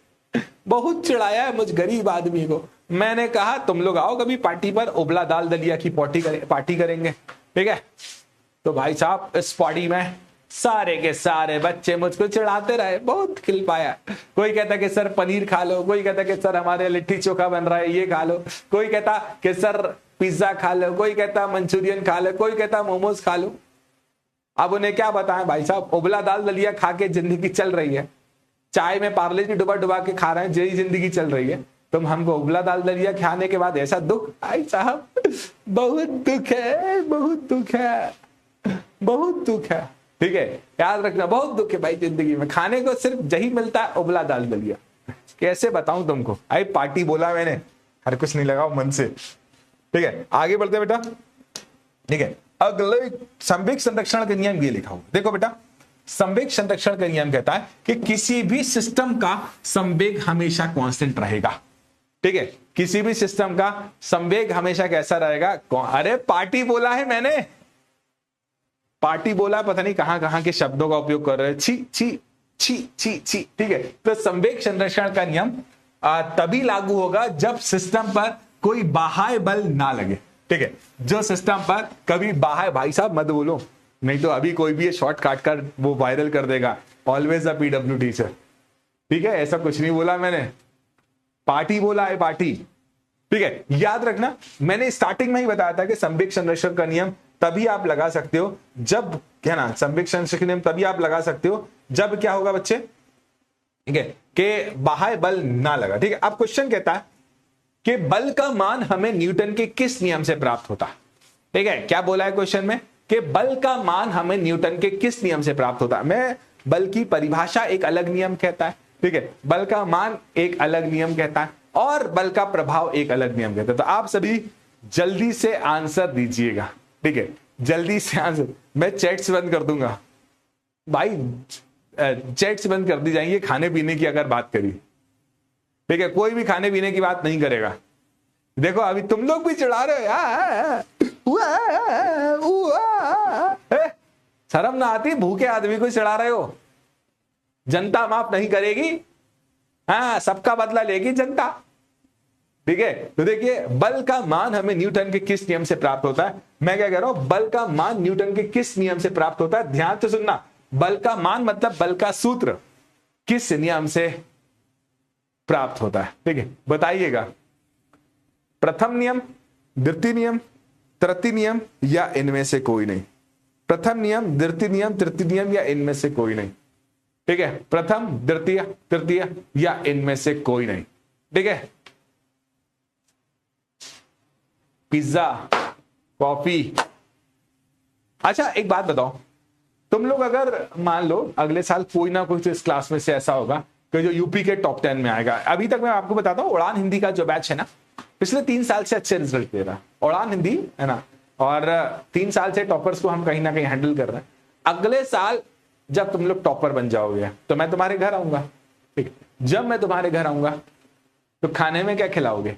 बहुत चिढ़ाया है मुझ गरीब आदमी को। मैंने कहा तुम लोग आओ कभी पार्टी पर, उबला दाल दलिया की पार्टी करेंगे, ठीक है। तो भाई साहब इस पार्टी में सारे के सारे बच्चे मुझको चिढ़ाते रहे, बहुत खिल पाया। कोई कहता कि सर पनीर खा लो, कोई कहता कि सर हमारे लिट्टी चोखा बन रहा है ये खा लो, कोई कहता कि सर पिज्जा खा लो, कोई कहता मंचूरियन खा लो, कोई कहता मोमोज खा लो। अब उन्हें क्या बताएं भाई साहब, उबला दाल दलिया खा के जिंदगी चल रही है, चाय में पार्ले जी डुबा डुबा के खा रहे हैं, यही जिंदगी चल रही है। तुम हमको उबला दाल दलिया खाने के बाद ऐसा दुख, भाई साहब बहुत दुख है, बहुत दुख है, बहुत दुख है, ठीक है। याद रखना बहुत दुख है भाई जिंदगी में, खाने को सिर्फ यही मिलता है उबला दाल दलिया। कैसे बताऊं तुमको, आई पार्टी बोला मैंने, हर कुछ नहीं लगाओ मन से, ठीक है। आगे बढ़ते बेटा, ठीक है। अगले संवेग संरक्षण का नियम ये लिखा हुआ, देखो बेटा संवेग संरक्षण का नियम कहता है कि किसी भी सिस्टम का संवेग हमेशा कांस्टेंट रहेगा, ठीक है। किसी भी सिस्टम का संवेग हमेशा कैसा रहेगा, अरे पार्टी बोला है मैंने, पार्टी बोला, पता नहीं कहां कहां के शब्दों का उपयोग कर रहे हैं, छी छी छी छी छी, ठीक है। तो संवेग संरक्षण का नियम तभी लागू होगा जब सिस्टम पर कोई बाह्य बल ना लगे, ठीक है। जो सिस्टम पर कभी बाह्य, भाई साहब मत बोलो नहीं तो अभी कोई भी ये शॉर्ट काट कर वो वायरल कर देगा, ऑलवेज अ पीडब्ल्यू टीचर, ठीक है। ऐसा कुछ नहीं बोला मैंने, पार्टी बोला है पार्टी, ठीक है। याद रखना मैंने स्टार्टिंग में ही बताया था कि संवेग संरक्षण का नियम तभी आप लगा सकते हो जब, क्या ना, संवेग संरक्षण का नियम तभी आप लगा सकते हो जब क्या होगा बच्चे, ठीक है, कि बाह्य बल ना लगा, ठीक है। अब क्वेश्चन कहता है कि बल का मान हमें न्यूटन के किस नियम से प्राप्त होता है, ठीक है। क्या बोला है क्वेश्चन में कि बल का मान हमें न्यूटन के किस नियम से प्राप्त होता है। मैं बल की परिभाषा एक अलग नियम कहता है, ठीक है, बल का मान एक अलग नियम कहता है और बल का प्रभाव एक अलग नियम कहता है। तो आप सभी जल्दी से आंसर दीजिएगा, ठीक है, जल्दी से आंसर। मैं चैट्स बंद कर दूंगा भाई, चैट्स बंद कर दी जाएंगे खाने पीने की अगर बात करी, ठीक है। कोई भी खाने पीने की बात नहीं करेगा। देखो अभी तुम लोग भी चढ़ा रहे हो, शर्म ना आती, भूखे आदमी को चढ़ा रहे हो। जनता माफ नहीं करेगी, हाँ सबका बदला लेगी जनता, ठीक है। तो देखिए बल का मान हमें न्यूटन के किस नियम से प्राप्त होता है। मैं क्या कह रहा हूं, बल का मान न्यूटन के किस नियम से प्राप्त होता है, ध्यान से सुनना। बल का मान मतलब बल का सूत्र किस नियम से प्राप्त होता है, ठीक है, बताइएगा। प्रथम नियम, द्वितीय नियम, तृतीय नियम या इनमें से कोई नहीं। प्रथम नियम, द्वितीय नियम, तृतीय नियम या इनमें से कोई नहीं, ठीक है। प्रथम, द्वितीय, तृतीय या इनमें से कोई नहीं, ठीक है। Pizza, coffee. अच्छा एक बात बताओ, तुम लोग अगर मान लो अगले साल कोई ना कोई तो इस क्लास में से ऐसा होगा कि जो यूपी के टॉप 10 में आएगा। अभी तक मैं आपको बताता हूँ उड़ान हिंदी का जो बैच है ना, पिछले 3 साल से अच्छे रिजल्ट दे रहा है उड़ान हिंदी, है ना, और 3 साल से टॉपर्स को हम कहीं ना कहीं हैंडल कर रहे हैं। अगले साल जब तुम लोग टॉपर बन जाओगे तो मैं तुम्हारे घर आऊंगा, ठीक है। जब मैं तुम्हारे घर आऊंगा तो खाने में क्या खिलाओगे,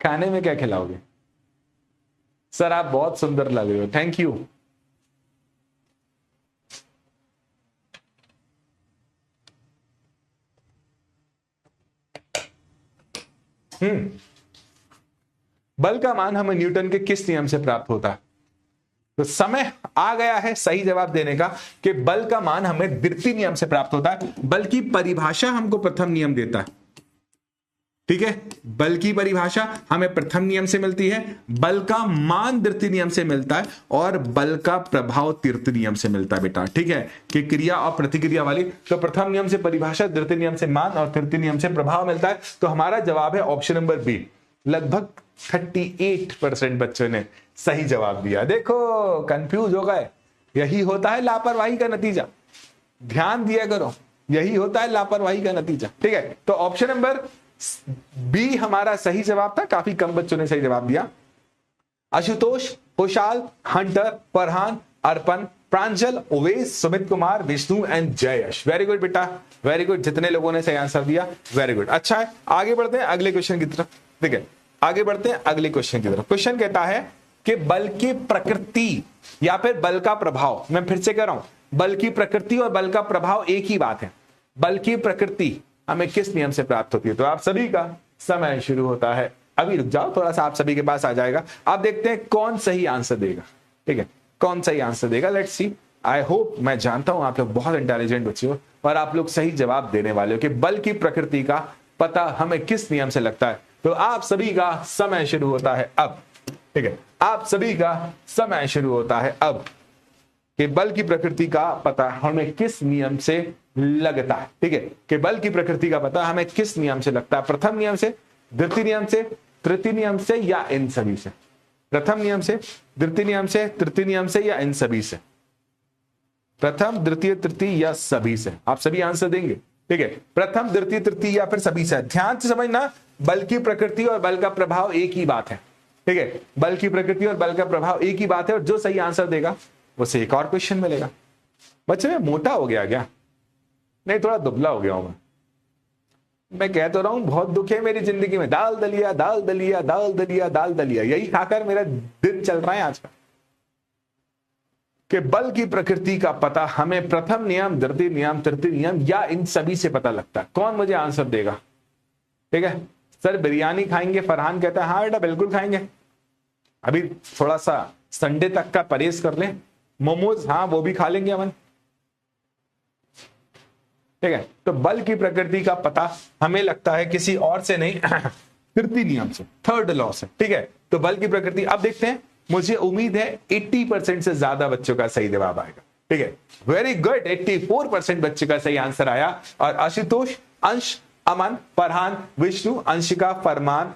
खाने में क्या खिलाओगे? सर आप बहुत सुंदर लग रहे हो, थैंक यू। बल का मान हमें न्यूटन के किस नियम से प्राप्त होता है? तो समय आ गया है सही जवाब देने का कि बल का मान हमें द्वितीय नियम से प्राप्त होता है। बल की परिभाषा हमको प्रथम नियम देता है, ठीक है। बल की परिभाषा हमें प्रथम नियम से मिलती है, बल का मान द्वितीय नियम से मिलता है और बल का प्रभाव तृतीय नियम से मिलता है बेटा, ठीक है। कि क्रिया और प्रतिक्रिया वाली, तो प्रथम नियम से परिभाषा, द्वितीय नियम से मान और तृतीय नियम से प्रभाव मिलता है। तो हमारा जवाब है ऑप्शन नंबर बी। लगभग 38% बच्चों ने सही जवाब दिया। देखो कंफ्यूज हो गए, यही होता है लापरवाही का नतीजा, ध्यान दिया करो, यही होता है लापरवाही का नतीजा, ठीक है। तो ऑप्शन नंबर बी हमारा सही जवाब था। काफी कम बच्चों ने सही जवाब दिया। Ashutosh, Khushal, Hunter, Farhan, Arpan, Pranjal, Owais, Sumit Kumar, Vishnu and Jayesh. Very good बेटा, वेरी गुड। जितने लोगों ने सही आंसर दिया वेरी गुड, अच्छा है। आगे बढ़ते हैं अगले क्वेश्चन की तरफ, ठीक है। आगे बढ़ते हैं अगले क्वेश्चन की तरफ। क्वेश्चन कहता है कि बल की प्रकृति या फिर बल का प्रभाव, मैं फिर से कह रहा हूं, बल की प्रकृति और बल का प्रभाव एक ही बात है। बल की प्रकृति हमें किस नियम से प्राप्त होती है? तो आप सभी का समय शुरू होता है। अभी रुक जाओ थोड़ा सा, आप सभी के पास आ जाएगा। आप देखते हैं कौन सही आंसर देगा, ठीक है, कौन सही आंसर देगा। Let's see. आई होप, मैं जानता हूं आप लोग बहुत इंटेलिजेंट बच्चे हो और आप लोग सही जवाब देने वाले हो कि बल की प्रकृति का पता हमें किस नियम से लगता है। तो आप सभी का समय शुरू होता है अब, ठीक है। आप सभी का समय शुरू होता है अब कि बल की प्रकृति का पता हमें किस नियम से लगता है, ठीक है। कि बल की प्रकृति का पता हमें किस नियम से लगता है? प्रथम नियम से, द्वितीय नियम से, तृतीय नियम से या इन सभी से? प्रथम नियम से, द्वितीय नियम से, तृतीय नियम से या इन सभी से? प्रथम, द्वितीय, तृतीय या सभी से? आप सभी आंसर देंगे, ठीक है। प्रथम, द्वितीय, तृतीय या फिर सभी से? ध्यान से समझना, बल की प्रकृति और बल का प्रभाव एक ही बात है, ठीक है। बल की प्रकृति और बल का प्रभाव एक ही बात है और जो सही आंसर देगा उसे एक और क्वेश्चन मिलेगा। बच्चे मैं मोटा हो गया क्या? नहीं, थोड़ा दुबला हो गया हूं मैं कह तो रहा हूं बहुत दुख है मेरी जिंदगी में। दाल दलिया, दाल दलिया, दाल दलिया, दाल दलिया, यही खाकर मेरा दिन चल रहा है आज का। कि बल की प्रकृति का पता हमें प्रथम नियम, द्वितीय नियम, तृतीय नियम या इन सभी से पता लगता है। कौन मुझे आंसर देगा? ठीक है सर, बिरयानी खाएंगे? फरहान कहता है हाँ बेटा बिल्कुल खाएंगे, अभी थोड़ा सा संडे तक का परहेज कर लें। मोमोज, हाँ वो भी खा लेंगे अपन, ठीक है। तो बल की प्रकृति का पता हमें लगता है किसी और से नहीं, तृतीय नियम से, थर्ड लॉ से, ठीक है। तो बल की प्रकृति, अब देखते हैं, मुझे उम्मीद है 80% से ज्यादा बच्चों का सही जवाब आएगा, ठीक है। वेरी गुड, 84% बच्चों का सही आंसर आया। और आशुतोष, अंश, अमन, फरहान, विष्णु, अंशिका, फरमान,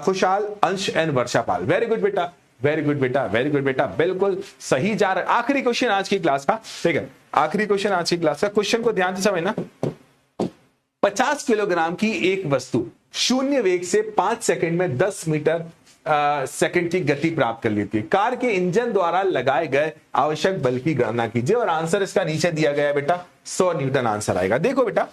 खुशाल, अंश एंड वर्षापाल। वेरी गुड बेटा, वेरी गुड बेटा, वेरी गुड बेटा, बिल्कुल सही जा रहा है। आखिरी क्वेश्चन आज की क्लास का, ठीक है, आखिरी क्वेश्चन आज की क्लास का। क्वेश्चन को ध्यान से समझना। 50 किलोग्राम की एक वस्तु शून्य वेग से 5 सेकंड में 10 मीटर सेकंड की गति प्राप्त कर लेती है। कार के इंजन द्वारा लगाए गए आवश्यक बल की गणना कीजिए। और आंसर इसका नीचे दिया गया है बेटा, 100 न्यूटन आंसर आएगा। देखो बेटा,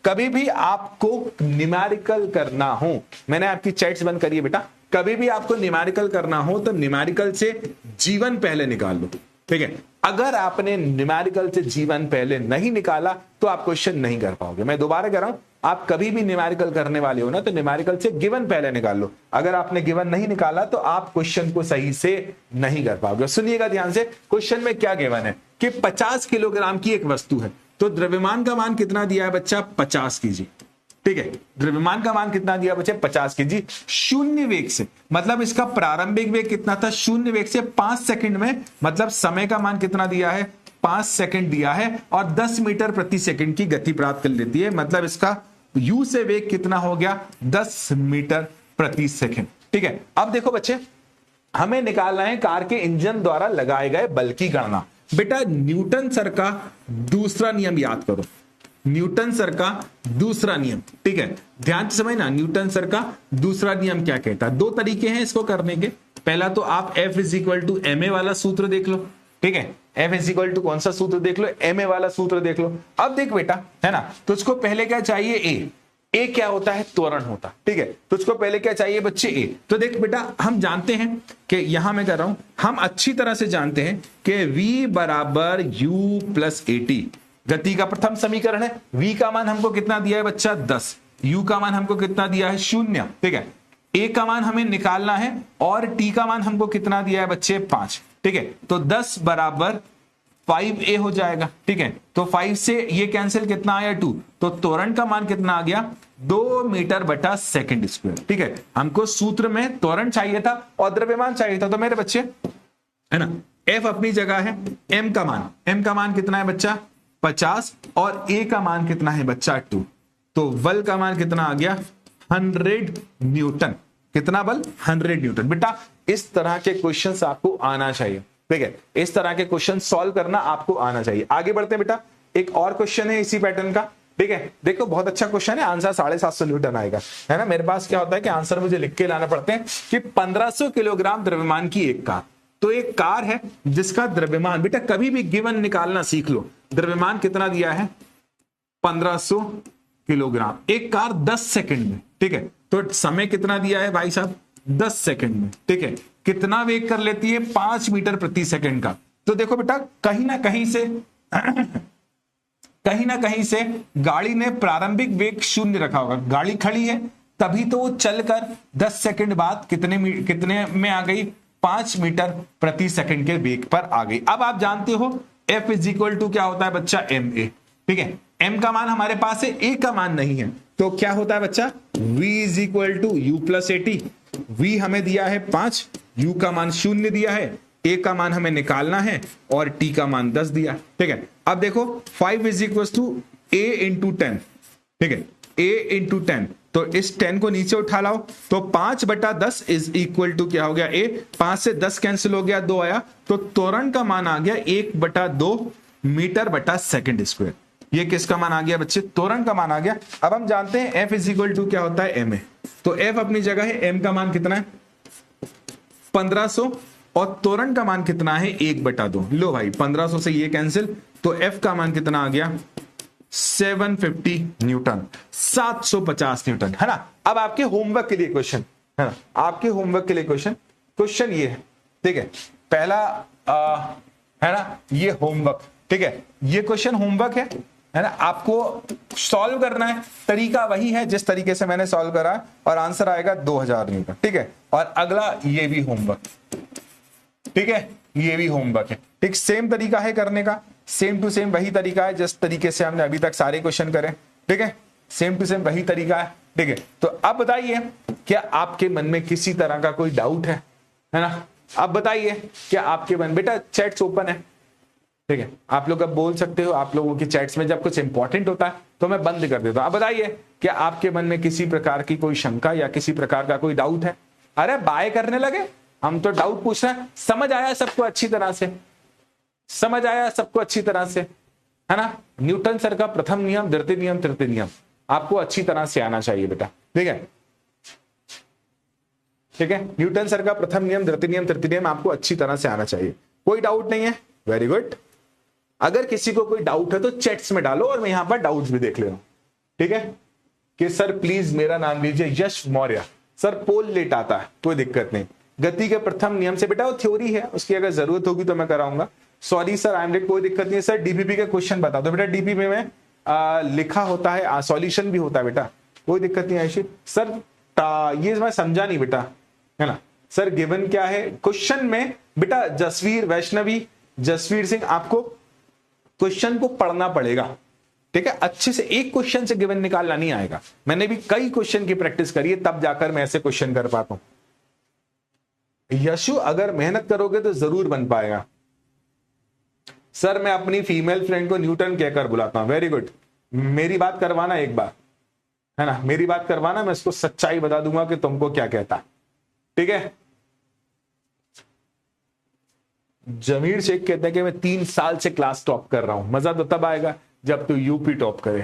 कभी भी आपको न्यूमेरिकल करना हो, मैंने आपकी चैट्स बंद करी है बेटा, कभी भी आपको न्यूमेरिकल करना हो तो न्यूमेरिकल से जीवन पहले निकाल लो, ठीक है। अगर आपने न्यूमेरिकल से जीवन पहले नहीं निकाला तो आप क्वेश्चन नहीं कर पाओगे। मैं दोबारा कह रहा हूं, आप कभी भी न्यूमेरिकल करने वाले हो ना तो न्यूमेरिकल से गिवन पहले निकाल लो। अगर आपने गिवन नहीं निकाला तो आप क्वेश्चन को सही से नहीं कर पाओगे। सुनिएगा ध्यान से, क्वेश्चन में क्या गिवन है कि 50 किलोग्राम की एक वस्तु है, तो द्रव्यमान का मान कितना दिया है बच्चा? 50 केजी, ठीक है। द्रव्यमान का मान कितना दिया बच्चे? 50 केजी। शून्य वेग से, मतलब इसका प्रारंभिक वेग कितना था? शून्य वेग से 5 सेकंड में, मतलब समय का मान कितना दिया है? 5 सेकंड दिया है। और 10 मीटर प्रति सेकंड की गति प्राप्त कर लेती है, मतलब इसका यू से वेग कितना हो गया? 10 मीटर प्रति सेकंड, ठीक है। अब देखो बच्चे, हमें निकालना है कार के इंजन द्वारा लगाए गए बल की गणना। बेटा न्यूटन सर का दूसरा नियम याद करो, न्यूटन सर का दूसरा नियम, ठीक है। ध्यान से समझना, न्यूटन सर का दूसरा नियम क्या कहता है? 2 तरीके हैं इसको करने के। पहला तो आप F = ma वाला सूत्र देख लो, ठीक है। F = कौन सा सूत्र देख लो? ma वाला सूत्र देख लो। अब देख बेटा, है ना, तुझको पहले क्या चाहिए? a क्या होता है? त्वरण होता, ठीक है। तुझको पहले क्या चाहिए बच्चे? a। तो देख बेटा, हम जानते हैं कि यहां मैं कर रहा हूं, हम अच्छी तरह से जानते हैं कि v बराबर u + at गति का प्रथम समीकरण है। v का मान हमको कितना दिया है बच्चा? 10। u का मान हमको कितना दिया है? 0, ठीक है। a का मान हमें निकालना है और t का मान हमको कितना दिया है बच्चे? 5। ठीक है, तो 10 बराबर 5a हो जाएगा। ठीक है, तो 5 से ये कैंसिल, कितना आया 2, तो त्वरण का मान कितना आ गया 2 मीटर बटा सेकंड स्क्वायर। ठीक है, हमको सूत्र में त्वरण चाहिए था और द्रव्यमान चाहिए था, तो मेरे बच्चे है ना f अपनी जगह है, m का मान कितना है बच्चा 50 और a का मान कितना है बच्चा 2, तो बल का मान कितना आ गया 100 न्यूटन। कितना बल 100 न्यूटन। बेटा इस तरह के क्वेश्चंस आपको आना चाहिए। ठीक है, इस तरह के क्वेश्चन सॉल्व करना आपको आना चाहिए। आगे बढ़ते हैं बेटा, एक और क्वेश्चन है इसी पैटर्न का। ठीक है, देखो बहुत अच्छा क्वेश्चन है, आंसर 750 न्यूटन आएगा, है ना। मेरे पास क्या होता है कि आंसर मुझे लिख के लाना पड़ते हैं कि 1500 किलोग्राम द्रव्यमान की एक कार। तो एक कार है जिसका द्रव्यमान, बेटा कभी भी गिवन निकालना सीख लो, द्रव्यमान कितना दिया है 1500 किलोग्राम, एक कार 10 सेकंड में। ठीक है, तो समय कितना दिया है भाई साहब 10 सेकंड में। ठीक है, कितना वेग कर लेती है 5 मीटर प्रति सेकंड का। तो देखो बेटा कहीं ना कहीं से गाड़ी ने प्रारंभिक वेग 0 रखा होगा, गाड़ी खड़ी है तभी तो वो चलकर 10 सेकंड बाद कितने में आ गई 5 मीटर प्रति सेकंड के वेग पर आ गई। अब आप जानते हो F इज इक्वल टू क्या होता है बच्चा ma। ठीक है, m का मान हमारे पास है, a का मान नहीं है, तो क्या होता है बच्चा v is equal to U plus A T. v हमें दिया है 5, u का मान 0 दिया है, a का मान हमें निकालना है और t का मान 10 दिया। ठीक है, अब देखो 5 is equal to a into 10। ठीक है, a इंटू 10, तो इस 10 को नीचे उठा लाओ, तो 5 बटा 10 इज इक्वल टू क्या हो गया a, 5 से 10 कैंसिल हो गया, 2 आया, तो त्वरण का मान आ गया 1 बटा 2 मीटर बटा सेकंड स्क्वायर। ये किसका मान आ गया बच्चे, त्वरण का मान आ गया। अब हम जानते हैं f इज इक्वल टू क्या होता है ma, तो f अपनी जगह है, m का मान कितना है 1500 और त्वरण का मान कितना है 1 बटा 2। लो भाई 1500 से ये कैंसिल, तो f का मान कितना आ गया 750 न्यूटन, 750 न्यूटन, है ना। अब आपके होमवर्क के लिए क्वेश्चन, है ना, आपके होमवर्क के लिए क्वेश्चन ये है। ठीक है, पहला है ना ये होमवर्क। ठीक है, ये क्वेश्चन होमवर्क है ना, आपको सॉल्व करना है, तरीका वही है जिस तरीके से मैंने सॉल्व करा और आंसर आएगा 2000 न्यूटन। ठीक है, और अगला ये भी होमवर्क। ठीक है, ये भी होमवर्क है। ठीक, सेम तरीका है करने का, सेम टू सेम वही तरीका है जिस तरीके से हमने अभी तक सारे क्वेश्चन करे। ठीक है, सेम टू सेम वही तरीका है। ठीक है, तो अब बताइए क्या आपके मन में किसी तरह का कोई डाउट है ना। अब बताइए क्या आपके मन, बेटा चैट्स ओपन है। ठीक है, आप लोग अब बोल सकते हो, आप लोगों की चैट्स में जब कुछ इंपॉर्टेंट होता है तो मैं बंद कर देता हूं। अब बताइए क्या आपके मन में किसी प्रकार की कोई शंका या किसी प्रकार का कोई डाउट है। अरे बाय करने लगे, हम तो डाउट पूछ रहे हैं। समझ आया सबको अच्छी तरह से, समझ आया सबको अच्छी तरह से, है ना। न्यूटन सर का प्रथम नियम, द्वितीय नियम, तृतीय नियम आपको अच्छी तरह से आना चाहिए बेटा। ठीक है, ठीक है, न्यूटन सर का प्रथम नियम, द्वितीय नियम, तृतीय नियम आपको अच्छी तरह से आना चाहिए। कोई डाउट नहीं है, वेरी गुड। अगर किसी को कोई डाउट है तो चैट्स में डालो और मैं यहां पर डाउट्स भी देख ले रहा हूं। ठीक है, कि सर प्लीज मेरा नाम लीजिए यश मौर्य, सर पोल लेट आता है, कोई दिक्कत नहीं। गति के प्रथम नियम से, बेटा वो थ्योरी है, उसकी अगर जरूरत होगी तो मैं कराऊंगा। Sorry sir I am late, कोई दिक्कत नहीं है। सर डीपीपी का क्वेश्चन बता दो। बेटा डीपीपी में लिखा होता है, सॉल्यूशन भी होता है बेटा, कोई दिक्कत नहीं आयुषी। सर ये मैं समझा नहीं बेटा, है ना। सर गिवन क्या है क्वेश्चन में बेटा, जसवीर वैष्णवी, जसवीर सिंह, आपको क्वेश्चन को पढ़ना पड़ेगा। ठीक है, अच्छे से एक क्वेश्चन से गिवन निकालना नहीं आएगा। मैंने भी कई क्वेश्चन की प्रैक्टिस करी है, तब जाकर मैं ऐसे क्वेश्चन कर पाता हूं। यशु अगर मेहनत करोगे तो जरूर बन पाएगा। सर मैं अपनी फीमेल फ्रेंड को न्यूटन कहकर बुलाता हूं, वेरी गुड। मेरी बात करवाना एक बार, है ना, मेरी बात करवाना, मैं इसको सच्चाई बता दूंगा कि तुमको क्या कहता है। ठीक है, जमीर शेख कहते हैं कि मैं 3 साल से क्लास टॉप कर रहा हूं। मजा तो तब आएगा जब तू यूपी टॉप करे।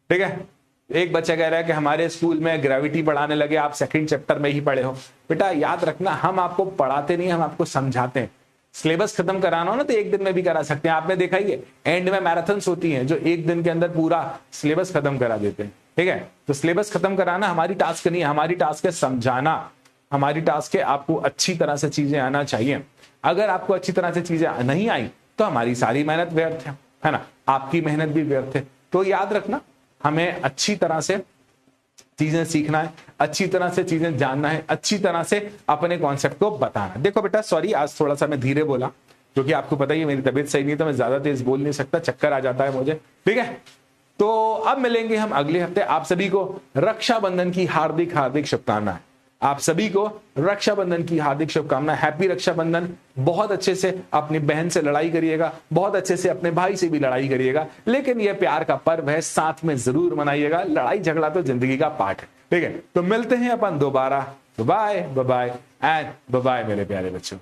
ठीक है, एक बच्चा कह रहा है कि हमारे स्कूल में ग्रेविटी पढ़ाने लगे, आप सेकंड चैप्टर में ही पढ़े हो। बेटा याद रखना, हम आपको पढ़ाते नहीं, हम आपको समझाते हैं। सिलेबस खत्म कराना हो ना तो एक दिन में भी करा सकते हैं। आपने देखा ही है, एंड में मैराथन्स होती हैं जो एक दिन के अंदर पूरा सिलेबस खत्म करा देते हैं। ठीक है, तो सिलेबस खत्म कराना हमारी टास्क नहीं है, हमारी टास्क है समझाना, हमारी टास्क है आपको अच्छी तरह से चीजें आना चाहिए। अगर आपको अच्छी तरह से चीजें नहीं आई तो हमारी सारी मेहनत व्यर्थ है ना, आपकी मेहनत भी व्यर्थ है। तो याद रखना, हमें अच्छी तरह से चीजें सीखना है, अच्छी तरह से चीजें जानना है, अच्छी तरह से अपने कॉन्सेप्ट को बताना। देखो बेटा, सॉरी आज थोड़ा सा मैं धीरे बोला, क्योंकि आपको पता ही है मेरी तबीयत सही नहीं है, तो मैं ज्यादा तेज बोल नहीं सकता, चक्कर आ जाता है मुझे, ठीक है। तो अब मिलेंगे हम अगले हफ्ते। आप सभी को रक्षाबंधन की हार्दिक हार्दिक शुभकामनाएं। आप सभी को रक्षाबंधन की हार्दिक शुभकामनाएं। हैप्पी रक्षाबंधन। बहुत अच्छे से अपनी बहन से लड़ाई करिएगा, बहुत अच्छे से अपने भाई से भी लड़ाई करिएगा, लेकिन यह प्यार का पर्व है, साथ में जरूर मनाइएगा। लड़ाई झगड़ा तो जिंदगी का पार्ट है, ठीक है। तो मिलते हैं अपन दोबारा। बाय बाय एंड बाय मेरे प्यारे बच्चों।